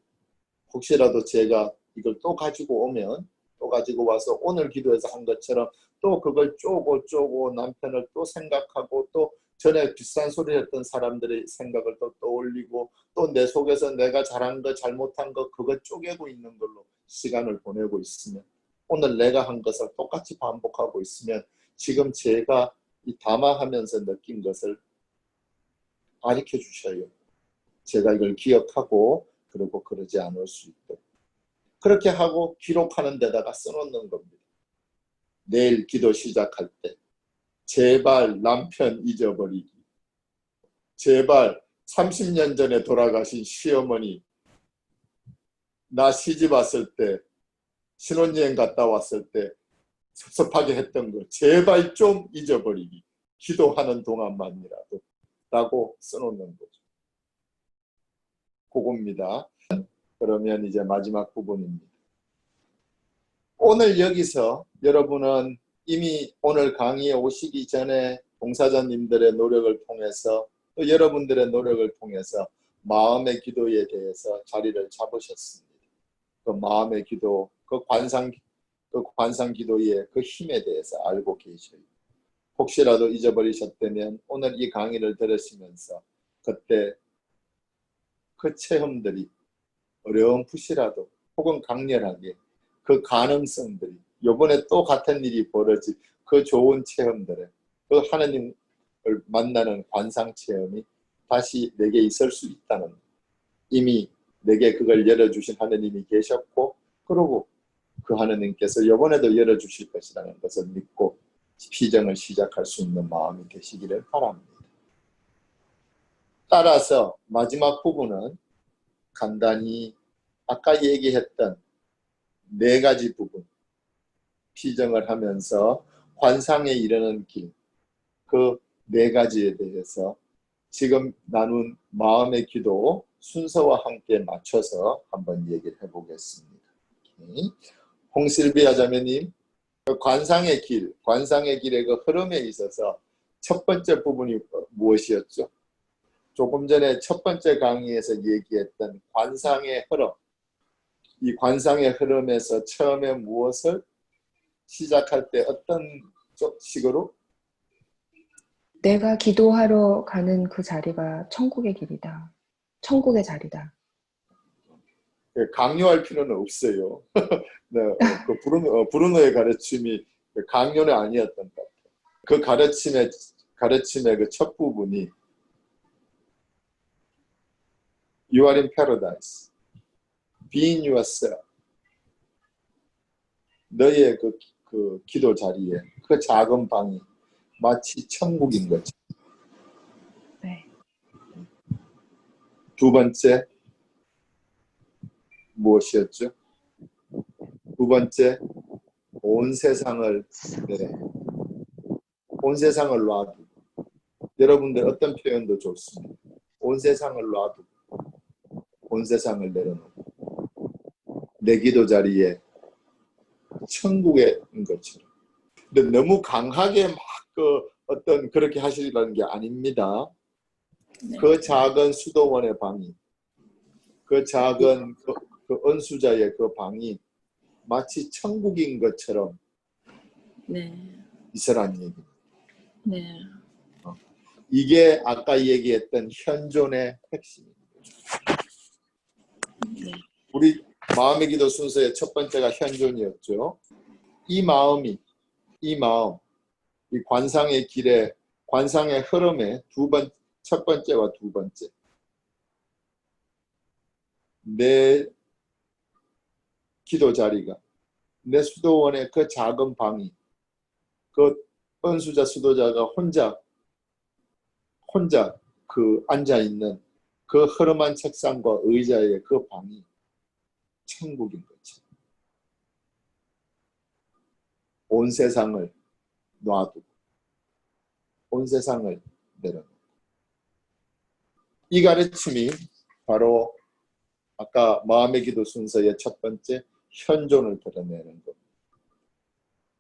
혹시라도 제가 이걸 또 가지고 오면 또 가지고 와서 오늘 기도에서 한 것처럼 또 그걸 쪼고 남편을 또 생각하고 또 전에 비슷한 소리 했던 사람들의 생각을 또 떠올리고 또 내 속에서 내가 잘한 거 잘못한 거 그거 쪼개고 있는 걸로 시간을 보내고 있으면, 오늘 내가 한 것을 똑같이 반복하고 있으면 지금 제가 이 담화하면서 느낀 것을 가르쳐 주셔요. 제가 이걸 기억하고 그리고 그러지 않을 수 있도록 그렇게 하고 기록하는 데다가 써놓는 겁니다. 내일 기도 시작할 때 제발 남편 잊어버리기, 제발 30년 전에 돌아가신 시어머니 나 시집 왔을 때 신혼여행 갔다 왔을 때 섭섭하게 했던 거 제발 좀 잊어버리기, 기도하는 동안만이라도 라고 써놓는 거죠. 그겁니다. 그러면 이제 마지막 부분입니다. 오늘 여기서 여러분은 이미 오늘 강의에 오시기 전에 봉사자님들의 노력을 통해서 또 여러분들의 노력을 통해서 마음의 기도에 대해서 자리를 잡으셨습니다. 그 마음의 기도, 그 관상 기도의 그 힘에 대해서 알고 계셔요. 혹시라도 잊어버리셨다면 오늘 이 강의를 들으시면서 그때 그 체험들이 어렴풋이라도 혹은 강렬하게 그 가능성들이 이번에 또 같은 일이 벌어질 그 좋은 체험들에 그 하나님을 만나는 관상 체험이 다시 내게 있을 수 있다는, 이미 내게 그걸 열어주신 하나님이 계셨고 그리고 그 하나님께서 이번에도 열어주실 것이라는 것을 믿고 피정을 시작할 수 있는 마음이 되시기를 바랍니다. 따라서 마지막 부분은 간단히 아까 얘기했던 4가지 부분, 피정을 하면서 관상에 이르는 길, 그 4가지에 대해서 지금 나눈 마음의 기도 순서와 함께 맞춰서 한번 얘기를 해보겠습니다. 홍실비아 자매님, 그 관상의 길의 그 흐름에 있어서 첫 번째 부분이 무엇이었죠? 조금 전에 첫 번째 강의에서 얘기했던 관상의 흐름, 이 관상의 흐름에서 처음에 무엇을 시작할 때 어떤 식으로? 내가 기도하러 가는 그 자리가 천국의 길이다. 천국의 자리다. 강요할 필요는 없어요. 네, 그 브루노의 가르침이 강요는 아니었던 것 같아요. 그 가르침의 그 첫 부분이 You are in paradise. Be in yourself. 너의 그 기도 자리에 그 작은 방이 마치 천국인 거죠. 두 번째 무엇이었죠? 두 번째 온 세상을 온 세상을 놔두고 여러분들 어떤 표현도 좋습니다. 온 세상을 놔두고 온 세상을 내려놓고 내 기도 자리에 천국에 있는 것처럼. 근데 너무 강하게 막 어떤 그렇게 하시라는 게 아닙니다. 네. 그 작은 수도원의 방이, 그 작은 그 은수자의 그 방이 마치 천국인 것처럼 네. 있으라는 얘기입니다. 네. 이게 아까 얘기했던 현존의 핵심입니다. 네. 우리 마음의 기도 순서의 첫 번째가 현존이었죠. 이 마음, 이 관상의 길에, 관상의 흐름에 첫 번째와 두 번째. 내 기도 자리가, 내 수도원의 그 작은 방이, 그 은수자 수도자가 혼자 그 앉아있는 그 흐름한 책상과 의자의 그 방이 천국인 거죠. 온 세상을 놔두고 온 세상을 내려놓고 이 가르침이 바로 아까 마음의 기도 순서의 첫 번째 현존을 드러내는 것.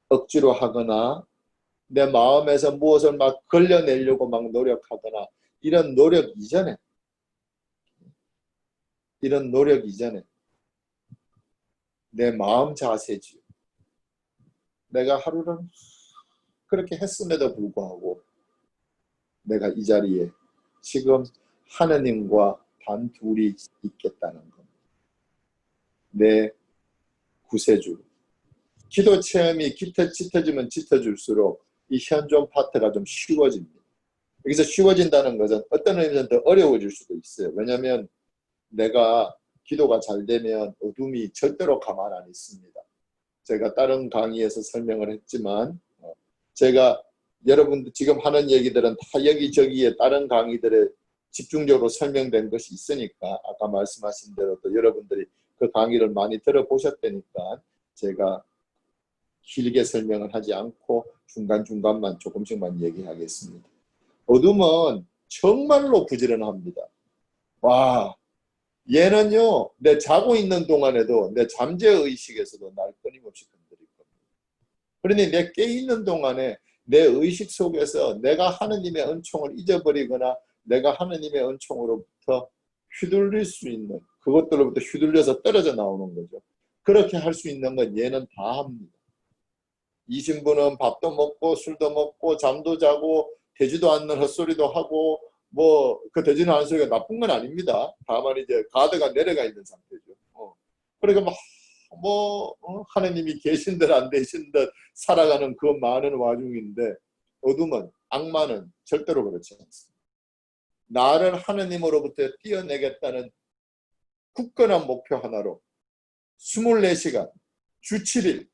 억지로 하거나 내 마음에서 무엇을 막 걸려내려고 막 노력하거나 이런 노력 이전에 내 마음 자세지. 내가 하루를 그렇게 했음에도 불구하고 내가 이 자리에 지금 하느님과 단둘이 있겠다는 겁니다. 내 구세주. 기도 체험이 짙어지면 짙어질수록 이 현존 파트가 좀 쉬워집니다. 여기서 쉬워진다는 것은 어떤 의미에서는 더 어려워질 수도 있어요. 왜냐하면 내가 기도가 잘 되면 어둠이 절대로 가만 안 있습니다. 제가 다른 강의에서 설명을 했지만 제가 여러분들 지금 하는 얘기들은 다 여기저기에 다른 강의들에 집중적으로 설명된 것이 있으니까 아까 말씀하신 대로 또 여러분들이 그 강의를 많이 들어보셨다니까 제가 길게 설명을 하지 않고 중간중간만 조금씩만 얘기하겠습니다. 어둠은 정말로 부지런합니다. 와, 얘는요, 내 자고 있는 동안에도 내 잠재의식에서도 날 끊임없이 건드릴 겁니다. 그러니 내 깨있는 동안에 내 의식 속에서 내가 하느님의 은총을 잊어버리거나 내가 하느님의 은총으로부터 휘둘릴 수 있는 그것들로부터 휘둘려서 떨어져 나오는 거죠. 그렇게 할 수 있는 건 얘는 다 합니다. 이 신부는 밥도 먹고 술도 먹고 잠도 자고 되지도 않는 헛소리도 하고 뭐 그 되지는 않은 소리가 나쁜 건 아닙니다. 다만 이제 가드가 내려가 있는 상태죠. 그러니까 하느님이 계신 듯 안 계신 듯 살아가는 그 많은 와중인데 어둠은 악마는 절대로 그렇지 않습니다. 나를 하느님으로부터 떼어내겠다는 굳건한 목표 하나로 24시간 주 7일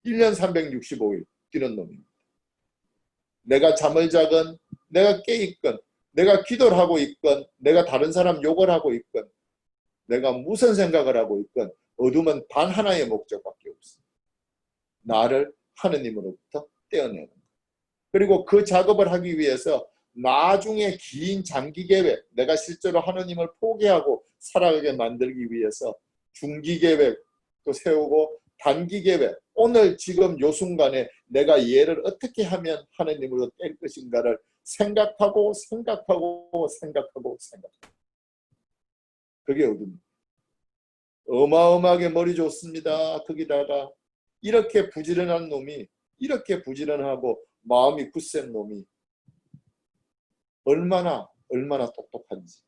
1년 365일 뛰는 놈입니다. 내가 잠을 자건 내가 깨있건 내가 기도를 하고 있건 내가 다른 사람 욕을 하고 있건 내가 무슨 생각을 하고 있건 어둠은 단 하나의 목적밖에 없습니다. 나를 하느님으로부터 떼어내는 것. 그리고 그 작업을 하기 위해서 나중에 긴 장기 계획, 내가 실제로 하느님을 포기하고 살아가게 만들기 위해서 중기 계획도 세우고 단기 계획, 오늘 지금 요 순간에 내가 얘를 어떻게 하면 하느님으로 뗄 것인가를 생각하고 그게 어둠입니다. 어마어마하게 머리 좋습니다. 거기다가 이렇게 부지런한 놈이, 이렇게 부지런하고 마음이 굳센 놈이 얼마나 똑똑한지,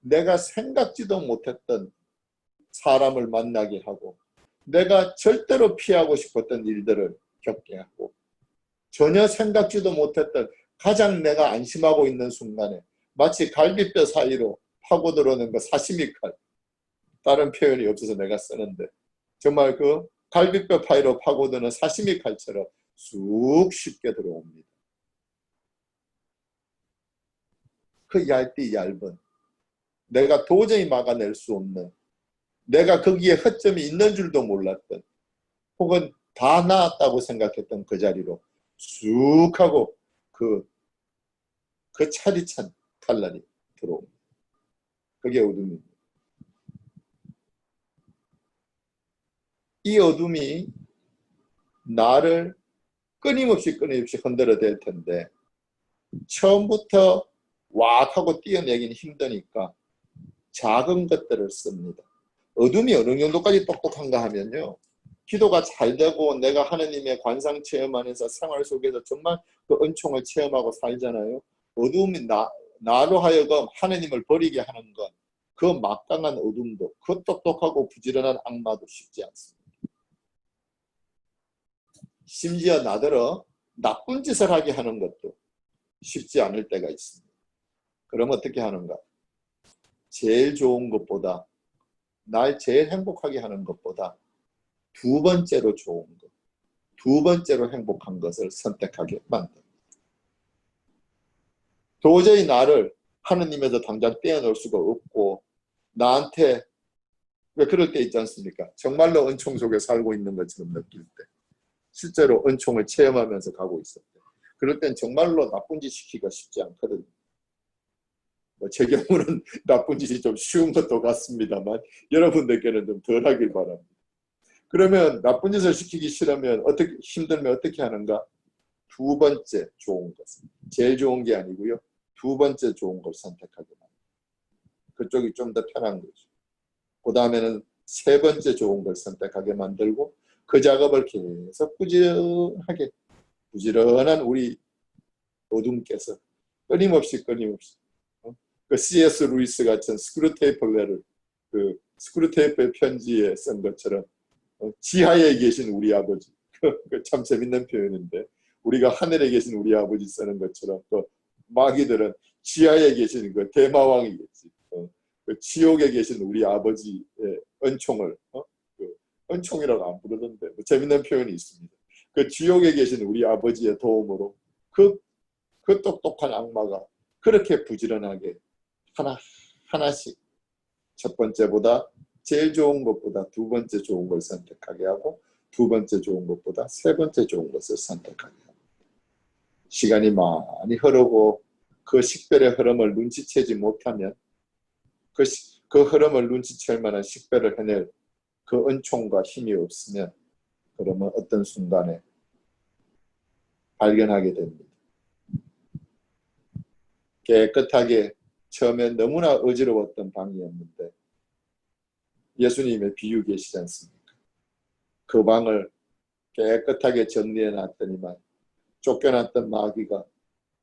내가 생각지도 못했던 사람을 만나게 하고 내가 절대로 피하고 싶었던 일들을 겪게 하고 전혀 생각지도 못했던 가장 내가 안심하고 있는 순간에 마치 갈비뼈 사이로 파고 들어오는 그 사시미 칼, 다른 표현이 없어서 내가 쓰는데 정말 그 갈비뼈 사이로 파고드는 사시미 칼처럼 쑥 쉽게 들어옵니다. 그 얇디 얇은 내가 도저히 막아낼 수 없는, 내가 거기에 허점이 있는 줄도 몰랐던, 혹은 다 나았다고 생각했던 그 자리로 쑥 하고 그 차디찬 칼날이 들어옵니다. 그게 어둠입니다. 이 어둠이 나를 끊임없이 흔들어 댈 텐데 처음부터 왁 하고 뛰어내긴 힘드니까 작은 것들을 씁니다. 어둠이 어느 정도까지 똑똑한가 하면요, 기도가 잘 되고 내가 하느님의 관상 체험 안에서 생활 속에서 정말 그 은총을 체험하고 살잖아요. 어둠이 나로 하여금 하느님을 버리게 하는 것, 그 막강한 어둠도, 그 똑똑하고 부지런한 악마도 쉽지 않습니다. 심지어 나더러 나쁜 짓을 하게 하는 것도 쉽지 않을 때가 있습니다. 그럼 어떻게 하는가? 제일 좋은 것보다, 날 제일 행복하게 하는 것보다 두 번째로 좋은 것, 두 번째로 행복한 것을 선택하게 만듭니다. 도저히 나를 하느님에서 당장 떼어놓을 수가 없고, 나한테, 왜 그럴 때 있지 않습니까? 정말로 은총 속에 살고 있는 것처럼 느낄 때, 실제로 은총을 체험하면서 가고 있을 때, 그럴 땐 정말로 나쁜 짓 시키기가 쉽지 않거든요. 제 경우는 나쁜 짓이 좀 쉬운 것도 같습니다만 여러분들께는 좀 덜하길 바랍니다. 그러면 나쁜 짓을 시키기 싫으면 힘들면 어떻게 하는가? 두 번째 좋은 것, 제일 좋은 게 아니고요, 두 번째 좋은 걸 선택하게 합니다. 그쪽이 좀 더 편한 거죠. 그 다음에는 세 번째 좋은 걸 선택하게 만들고, 그 작업을 계속 부지런한 우리 어둠께서 끊임없이 그 C.S. 루이스 같은 스크루테이프를 그 스크루테이프의 편지에 쓴 것처럼 지하에 계신 우리 아버지, 참 재밌는 표현인데, 우리가 하늘에 계신 우리 아버지 쓰는 것처럼 그 마귀들은 지하에 계신 그 대마왕이겠지. 그 지옥에 계신 우리 아버지의 은총을 그 은총이라고 안 부르던데 재밌는 표현이 있습니다. 그 지옥에 계신 우리 아버지의 도움으로 그 똑똑한 악마가 그렇게 부지런하게 하나씩 첫 번째보다 제일 좋은 것보다 두 번째 좋은 걸 선택하게 하고, 두 번째 좋은 것보다 세 번째 좋은 것을 선택하게 합니다. 시간이 많이 흐르고 그 식별의 흐름을 눈치채지 못하면, 그 흐름을 눈치챌 만한 식별을 해낼 그 은총과 힘이 없으면, 그러면 어떤 순간에 발견하게 됩니다. 깨끗하게 처음엔 너무나 어지러웠던 방이었는데 예수님의 비유 계시지 않습니까? 그 방을 깨끗하게 정리해 놨더니만 쫓겨났던 마귀가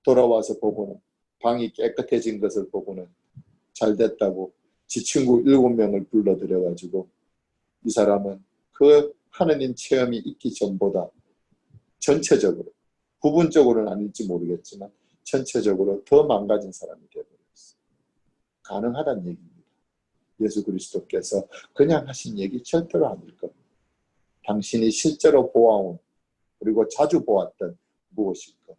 돌아와서 보고는, 방이 깨끗해진 것을 보고는 잘 됐다고 지 친구 7명을 불러들여가지고, 이 사람은 그 하느님 체험이 있기 전보다 전체적으로, 부분적으로는 아닐지 모르겠지만 전체적으로 더 망가진 사람이 되어버렸어요. 가능하다는 얘기입니다. 예수 그리스도께서 그냥 하신 얘기 절대로 아닐 겁니다. 당신이 실제로 보아온, 그리고 자주 보았던 무엇일까?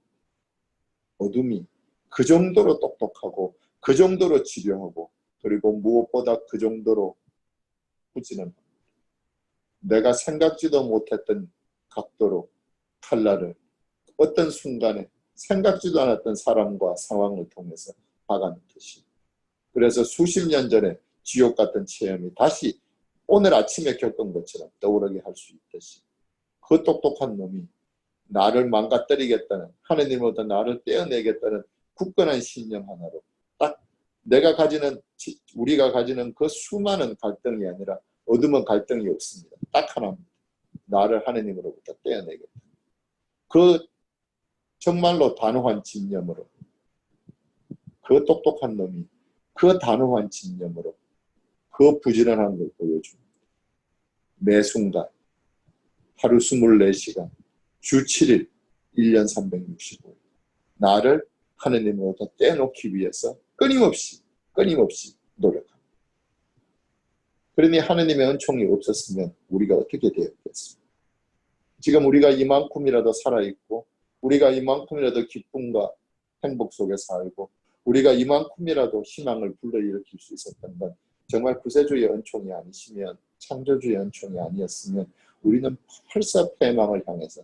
어둠이 그 정도로 똑똑하고 그 정도로 치료하고, 그리고 무엇보다 그 정도로 부지런합니다. 내가 생각지도 못했던 각도로 칼날을 어떤 순간에 생각지도 않았던 사람과 상황을 통해서 박아놓듯이, 그래서 수십 년 전에 지옥 같은 체험이 다시 오늘 아침에 겪은 것처럼 떠오르게 할 수 있듯이, 그 똑똑한 놈이 나를 망가뜨리겠다는, 하느님으로부터 나를 떼어내겠다는 굳건한 신념 하나로 딱 우리가 가지는 그 수많은 갈등이 아니라, 어둠은 갈등이 없습니다. 딱 하나입니다. 나를 하느님으로부터 떼어내겠다. 그 정말로 단호한 진념으로, 그 똑똑한 놈이 그 단호한 진념으로 그 부지런한 걸 보여줍니다. 매 순간, 하루 24시간, 주 7일, 1년 365일 나를 하느님으로부터 떼어놓기 위해서 끊임없이 노력합니다. 그러니 하느님의 은총이 없었으면 우리가 어떻게 되었겠습니까? 지금 우리가 이만큼이라도 살아있고, 우리가 이만큼이라도 기쁨과 행복 속에 살고, 우리가 이만큼이라도 희망을 불러일으킬 수 있었던 건 정말 구세주의 은총이 아니시면, 창조주의 은총이 아니었으면 우리는 벌써 패망을 향해서,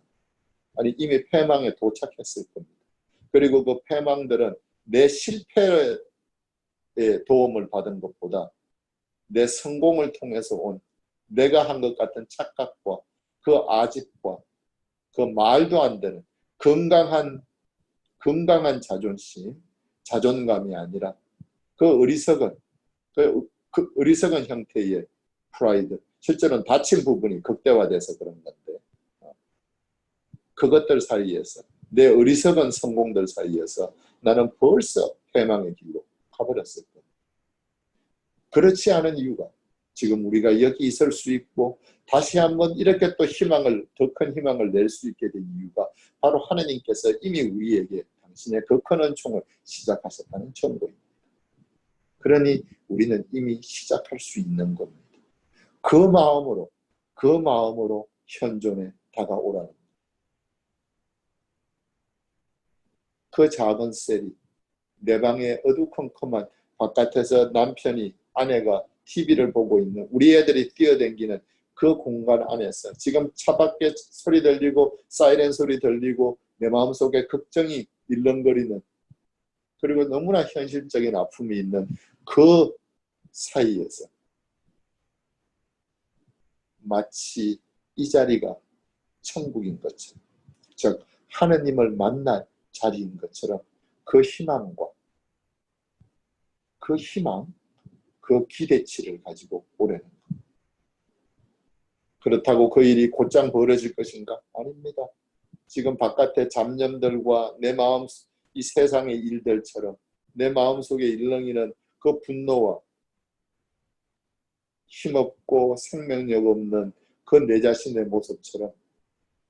아니 이미 패망에 도착했을 겁니다. 그리고 그 패망들은 내 실패에 도움을 받은 것보다 내 성공을 통해서 온 내가 한 것 같은 착각과 그 아집과 그 말도 안 되는 건강한 자존심, 자존감이 아니라 그 어리석은 형태의 프라이드, 실제로는 다친 부분이 극대화돼서 그런 건데, 그것들 사이에서, 내 어리석은 성공들 사이에서 나는 벌써 패망의 길로 가버렸을 거예요. 그렇지 않은 이유가, 지금 우리가 여기 있을 수 있고 다시 한번 이렇게 또 더 큰 희망을 낼 수 있게 된 이유가 바로 하나님께서 이미 우리에게 당신의 그 큰 은총을 시작하셨다는 증거입니다. 그러니 우리는 이미 시작할 수 있는 겁니다. 그 마음으로 현존에 다가오라는 겁니다. 그 작은 셀이, 내 방에 어두컴컴한 바깥에서 남편이, 아내가 TV를 보고 있는, 우리 애들이 뛰어다니는 그 공간 안에서 지금 차 밖에 소리 들리고 사이렌 소리 들리고 내 마음속에 걱정이 일렁거리는, 그리고 너무나 현실적인 아픔이 있는 그 사이에서 마치 이 자리가 천국인 것처럼, 즉 하느님을 만날 자리인 것처럼 그 희망과 그 기대치를 가지고 오라는 것. 그렇다고 그 일이 곧장 벌어질 것인가? 아닙니다. 지금 바깥의 잡념들과 내 마음, 이 세상의 일들처럼 내 마음속에 일렁이는 그 분노와 힘없고 생명력 없는 그 내 자신의 모습처럼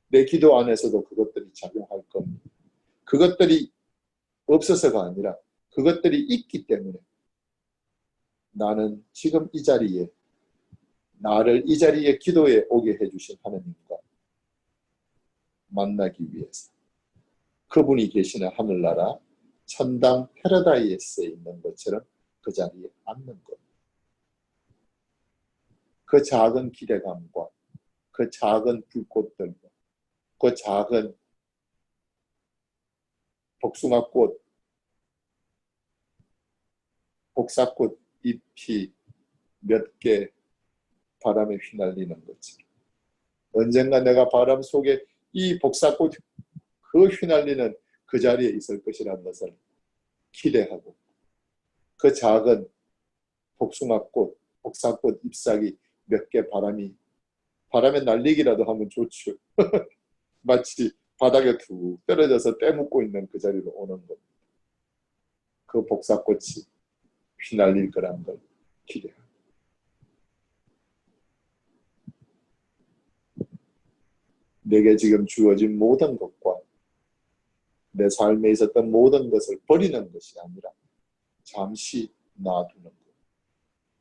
내 기도 안에서도 그것들이 작용할 겁니다. 그것들이 없어서가 아니라 그것들이 있기 때문에 나는 지금 이 자리에, 나를 이 자리에 기도에 오게 해주신 하나님과 만나기 위해서 그분이 계시는 하늘나라 천당 패러다이스에 있는 것처럼 그 자리에 앉는 겁니다. 그 작은 기대감과 그 작은 불꽃들과 그 작은 복숭아꽃, 복사꽃 잎이 몇 개 바람에 휘날리는 거지. 언젠가 내가 바람 속에 이 복사꽃 그 휘날리는 그 자리에 있을 것이라는 것을 기대하고, 그 작은 복숭아꽃, 복사꽃 잎사귀 몇 개 바람에 날리기라도 하면 좋죠. 마치 바닥에 툭 떨어져서 떼묻고 있는 그 자리로 오는 겁니다. 그 복사꽃이 휘날릴 거라는 걸 기대합니다. 내게 지금 주어진 모든 것과 내 삶에 있었던 모든 것을 버리는 것이 아니라 잠시 놔두는 것,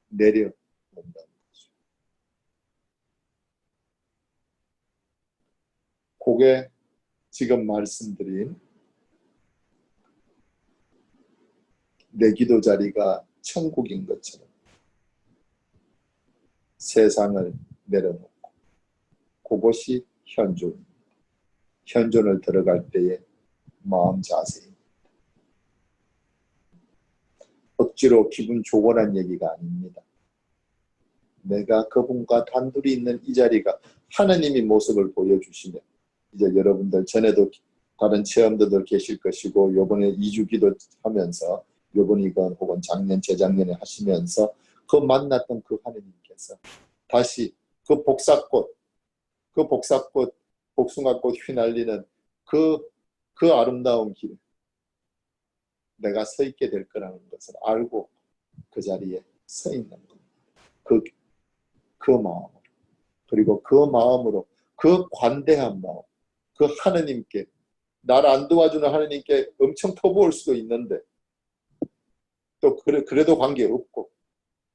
내려놓는다는 거죠. 그게 지금 말씀드린 내 기도 자리가 천국인 것처럼 세상을 내려놓고 그것이 현존입니다. 현존을 들어갈 때의 마음 자세입니다. 억지로 기분 좋으란 얘기가 아닙니다. 내가 그분과 단둘이 있는 이 자리가 하나님이 모습을 보여주시면, 이제 여러분들 전에도 다른 체험들도 계실 것이고 요번에 2주 기도하면서 요번이건 혹은 작년 재작년에 하시면서 그 만났던 그 하나님께서 다시 그 복사꽃, 복숭아꽃 휘날리는 그 아름다운 길에 내가 서 있게 될 거라는 것을 알고 그 자리에 서 있는 겁니다. 그 마음으로, 그리고 그 마음으로, 그 관대한 마음, 그 하느님께, 나를 안 도와주는 하느님께 엄청 터부을 수도 있는데 또 그래도 관계없고,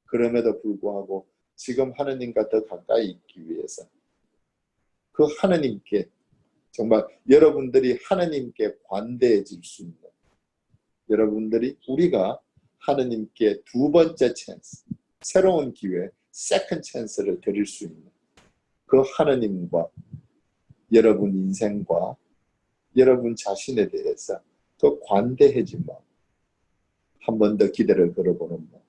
그럼에도 불구하고 지금 하느님과 더 가까이 있기 위해서 그 하느님께, 정말 여러분들이 하느님께 관대해질 수 있는 여러분들이 우리가 하느님께 두 번째 찬스, 새로운 기회, 세컨 찬스를 드릴 수 있는 그 하느님과 여러분 인생과 여러분 자신에 대해서 더 관대해진 마음, 한 번 더 기대를 걸어보는 마음.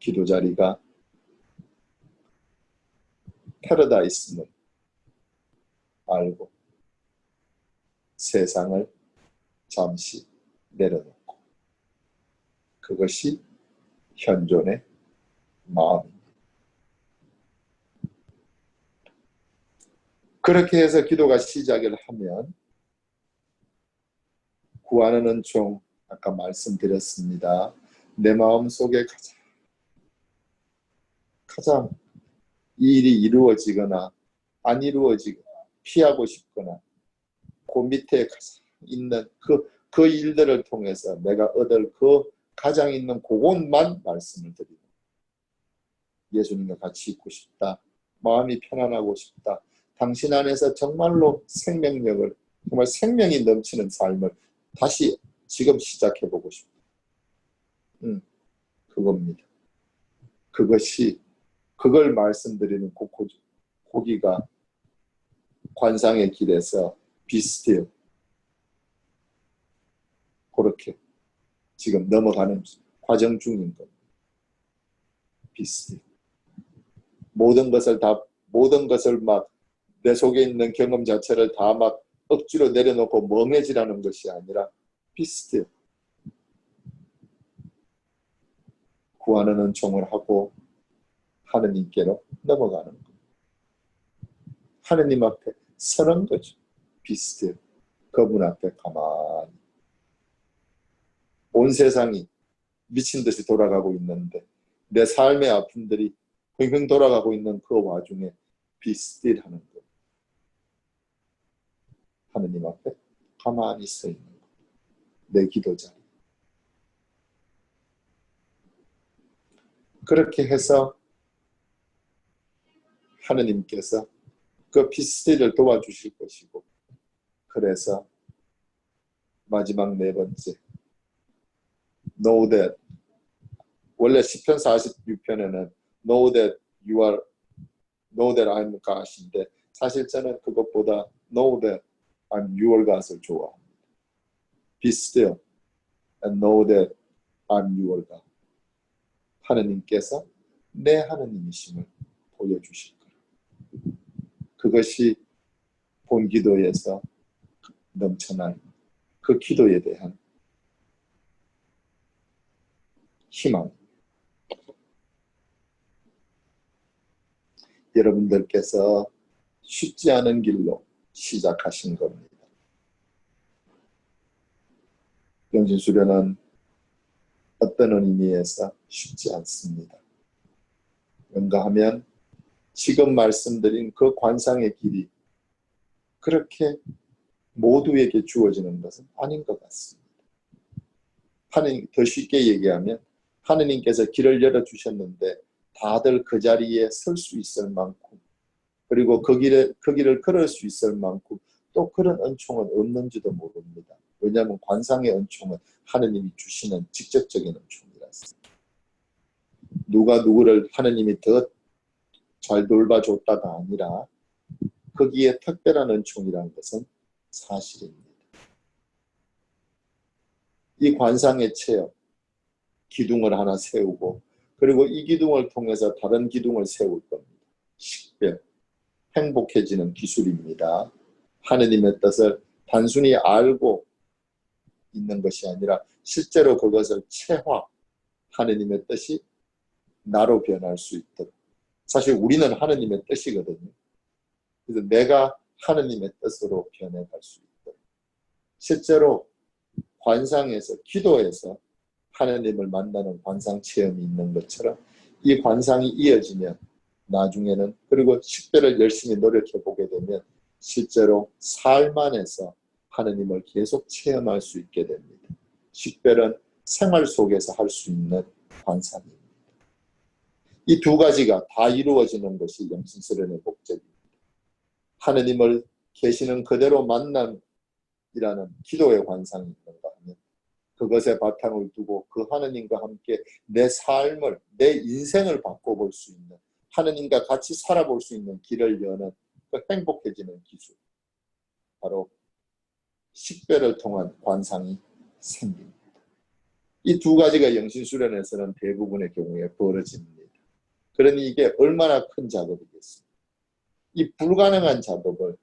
기도 자리가 패러다이스는 알고 세상을 잠시 내려놓고 그것이 현존의 마음입니다. 그렇게 해서 기도가 시작을 하면 구하는 은총, 아까 말씀드렸습니다. 내 마음속에 가장 이 일이 이루어지거나 안 이루어지거나 피하고 싶거나 그 밑에 있는 그 일들을 통해서 내가 얻을 그 가장 있는 그것만 말씀을 드리고 예수님과 같이 있고 싶다. 마음이 편안하고 싶다. 당신 안에서 정말로 생명력을, 정말 생명이 넘치는 삶을 다시 지금 시작해보고 싶다. 그겁니다. 그걸 말씀드리는 고기가 관상의 길에서 비슷해요. 그렇게 지금 넘어가는 과정 중인 겁니다. 비슷해요. 모든 것을 막 내 속에 있는 경험 자체를 다 막 억지로 내려놓고 멍해지라는 것이 아니라 비슷해요. 구하는 은총을 하고 하느님께로 넘어가는 것. 하느님 앞에 서는 거죠. 비슷해요. 그분 앞에 가만히. 온 세상이 미친 듯이 돌아가고 있는데 내 삶의 아픔들이 횡횡 돌아가고 있는 그 와중에 비슷하는 것. 하느님 앞에 가만히 서 있는 것. 내 기도 자리. 그렇게 해서 하느님께서 그 비스티를 도와주실 것이고, 그래서 마지막 네 번째, know that, 원래 시편 46편에는 know that I'm God인데 사실 저는 그것보다 know that I'm your God을 좋아합니다. Be still and know that I'm your God. 하느님께서 내 하느님이심을 보여주실 거예요. 그것이 본 기도에서 넘쳐난 그 기도에 대한 희망. 여러분들께서 쉽지 않은 길로 시작하신 겁니다. 영신수련은 어떤 의미에서 쉽지 않습니다. 뭔가 하면 지금 말씀드린 그 관상의 길이 그렇게 모두에게 주어지는 것은 아닌 것 같습니다. 하느님, 더 쉽게 얘기하면 하느님께서 길을 열어주셨는데 다들 그 자리에 설 수 있을 만큼, 그리고 그 길을 걸을 수 있을 만큼 또 그런 은총은 없는지도 모릅니다. 왜냐하면 관상의 은총은 하느님이 주시는 직접적인 은총이라서. 누가 누구를 하느님이 더 잘 돌봐줬다가 아니라 거기에 특별한 은총이라는 것은 사실입니다. 이 관상의 체험, 기둥을 하나 세우고 그리고 이 기둥을 통해서 다른 기둥을 세울 겁니다. 식별, 행복해지는 기술입니다. 하느님의 뜻을 단순히 알고 있는 것이 아니라 실제로 그것을 체화, 하느님의 뜻이 나로 변할 수 있도록. 사실 우리는 하느님의 뜻이거든요. 그래서 내가 하느님의 뜻으로 변해갈 수 있도록. 실제로 관상에서, 기도에서 하느님을 만나는 관상 체험이 있는 것처럼 이 관상이 이어지면 나중에는, 그리고 식별을 열심히 노력해 보게 되면 실제로 삶 안에서 하느님을 계속 체험할 수 있게 됩니다. 식별은 생활 속에서 할 수 있는 관상입니다. 이 두 가지가 다 이루어지는 것이 영신, 수련의 목적입니다. 하느님을 계시는 그대로 만난, 그리고 그 안에서 하느님을 체험하는 것. 그것이 영신, 수련의 목적입니다. 하느님을 계시는 그대로 만난, 그리고 그 안에서 하느님을 체험하는 것. 그것이 영신, 수련의 목적입니다. 하느님을 계시는 그대로 만난, 그리고 그 안에서 하느님을 체험하는 것. 기도의 관상이 있는가 하면 그것에 바탕을 두고 그 하느님과 함께 내 삶을, 내 인생을 바꿔볼 수 있는, 하느님과 같이 살아볼 수 있는 길을 여는 그 행복해지는 기술, 바로 식별을 통한 관상이 생깁니다. 이 두 가지가 영신수련에서는 대부분의 경우에 벌어집니다. 그러니 이게 얼마나 큰 작업이겠습니까? 이 불가능한 작업을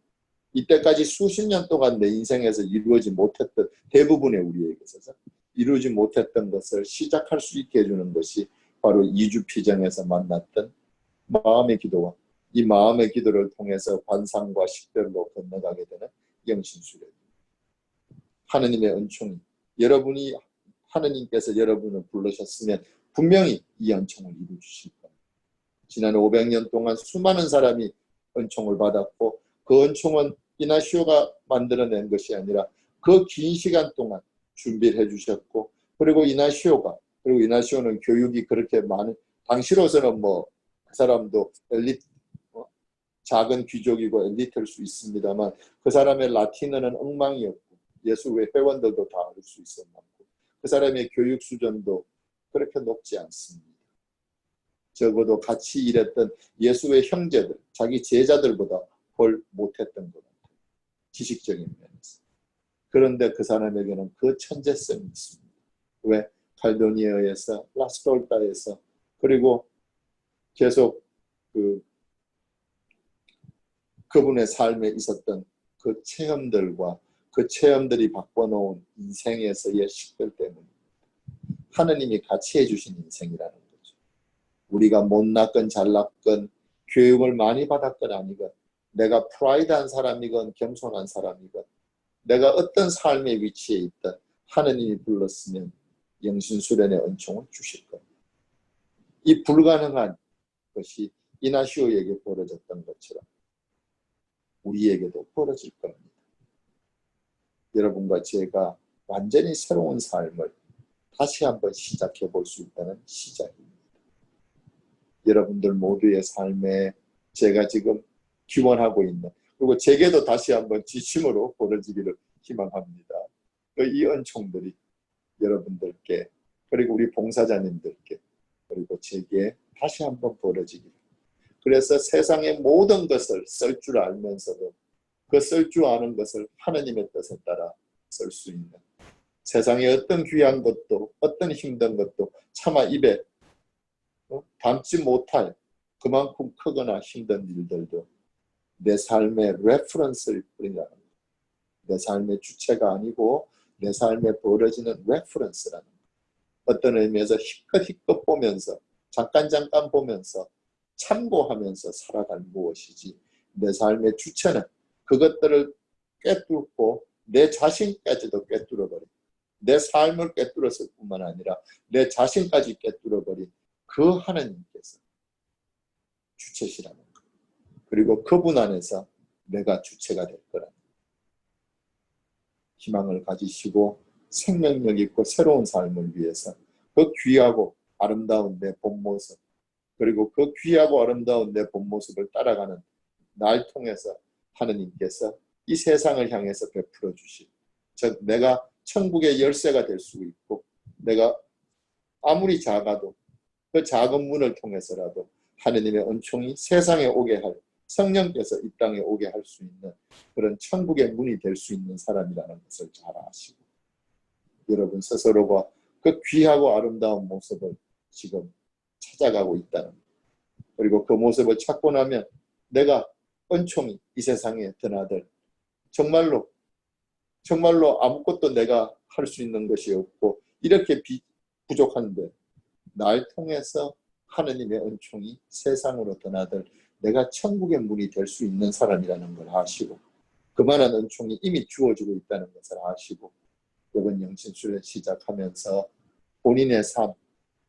이때까지 수십 년 동안 내 인생에서 이루어지 못했던, 대부분의 우리에게 있어서 이루어지 못했던 것을 시작할 수 있게 해주는 것이 바로 이주피정에서 만났던 마음의 기도와 이 마음의 기도를 통해서 관상과 식별로 건너가게 되는 영신수련입니다. 하느님의 은총이, 여러분이 하느님께서 여러분을 부르셨으면 분명히 이 은총을 이루어주실 겁니다. 지난 500년 동안 수많은 사람이 은총을 받았고 그 은총은 이나시오가 만들어낸 것이 아니라 그 긴 시간 동안 준비를 해주셨고, 그리고 이나시오는 교육이 그렇게 많은, 당시로서는 그 사람도 엘리트, 작은 귀족이고 엘리트일 수 있습니다만 그 사람의 라틴어는 엉망이었고 예수의 회원들도 다 알 수 있었고 그 사람의 교육 수준도 그렇게 높지 않습니다. 적어도 같이 일했던 예수의 형제들, 자기 제자들보다 훨 못했던 것 같아요. 지식적인 면에서. 그런데 그 사람에게는 그 천재성이 있습니다. 왜? 칼도니아에서, 라스톨타에서, 그리고 계속 그분의 삶에 있었던 그 체험들과 그 체험들이 바꿔놓은 인생에서의 식별 때문입니다. 하느님이 같이 해주신 인생이라는 거죠. 우리가 못났건 잘났건 교육을 많이 받았건 아니건 내가 프라이드한 사람이건 겸손한 사람이건 내가 어떤 삶의 위치에 있든 하느님이 불렀으면 영신수련의 은총을 주실 겁니다. 이 불가능한 것이 이나시오에게 벌어졌던 것처럼 우리에게도 벌어질 겁니다. 여러분과 제가 완전히 새로운 삶을 다시 한번 시작해 볼 수 있다는 시작입니다. 여러분들 모두의 삶에 제가 지금 기원하고 있는, 그리고 제게도 다시 한번 지침으로 벌어지기를 희망합니다. 이 은총들이 여러분들께, 그리고 우리 봉사자님들께, 그리고 제게 다시 한번 벌어지기를. 그래서 세상의 모든 것을 쓸 줄 알면서도 그 쓸 줄 아는 것을 하느님의 뜻에 따라 쓸 수 있는, 세상의 어떤 귀한 것도 어떤 힘든 것도 차마 입에 담지 못할 그만큼 크거나 힘든 일들도 내 삶의 레퍼런스일 뿐이라는 거예요. 내 삶의 주체가 아니고 내 삶에 벌어지는 레퍼런스라는 거예요. 어떤 의미에서 희끗희끗 보면서 잠깐 보면서 참고하면서 살아갈 무엇이지, 내 삶의 주체는 그것들을 꿰뚫고 내 자신까지도 꿰뚫어버린, 내 삶을 꿰뚫었을 뿐만 아니라 내 자신까지 꿰뚫어버린 그 하나님께서 주체시라는 것, 그리고 그분 안에서 내가 주체가 될 거라는 희망을 가지시고 생명력 있고 새로운 삶을 위해서 그 귀하고 아름다운 내 본 모습, 그리고 그 귀하고 아름다운 내 본 모습을 따라가는 날 통해서 하느님께서 이 세상을 향해서 베풀어 주실, 즉 내가 천국의 열쇠가 될 수 있고, 내가 아무리 작아도 그 작은 문을 통해서라도 하느님의 은총이 세상에 오게 할, 성령께서 이 땅에 오게 할 수 있는 그런 천국의 문이 될 수 있는 사람이라는 것을 잘 아시고, 여러분 스스로가 그 귀하고 아름다운 모습을 지금 찾아가고 있다는 것, 그리고 그 모습을 찾고 나면 내가 은총이 이 세상에 드나들, 정말로 아무것도 내가 할 수 있는 것이 없고 이렇게 부족한데 날 통해서 하느님의 은총이 세상으로 드나들 내가 천국의 문이 될 수 있는 사람이라는 걸 아시고, 그만한 은총이 이미 주어지고 있다는 것을 아시고, 이번 영신수련 시작하면서 본인의 삶,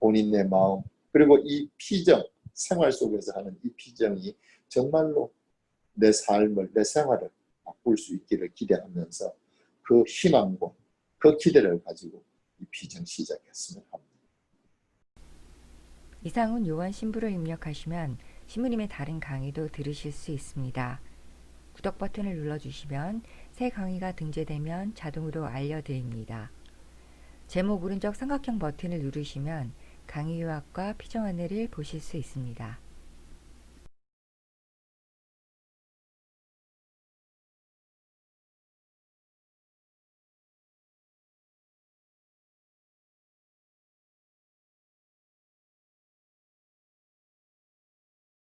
본인의 마음, 그리고 이 피정, 생활 속에서 하는 이 피정이 정말로 내 삶을, 내 생활을 바꿀 수 있기를 기대하면서 그 희망과 그 기대를 가지고 이 피정 시작했으면 합니다. 이상훈 요한 신부로 입력하시면 신부님의 다른 강의도 들으실 수 있습니다. 구독 버튼을 눌러주시면 새 강의가 등재되면 자동으로 알려드립니다. 제목 오른쪽 삼각형 버튼을 누르시면 강의 요약과 피정 안내를 보실 수 있습니다.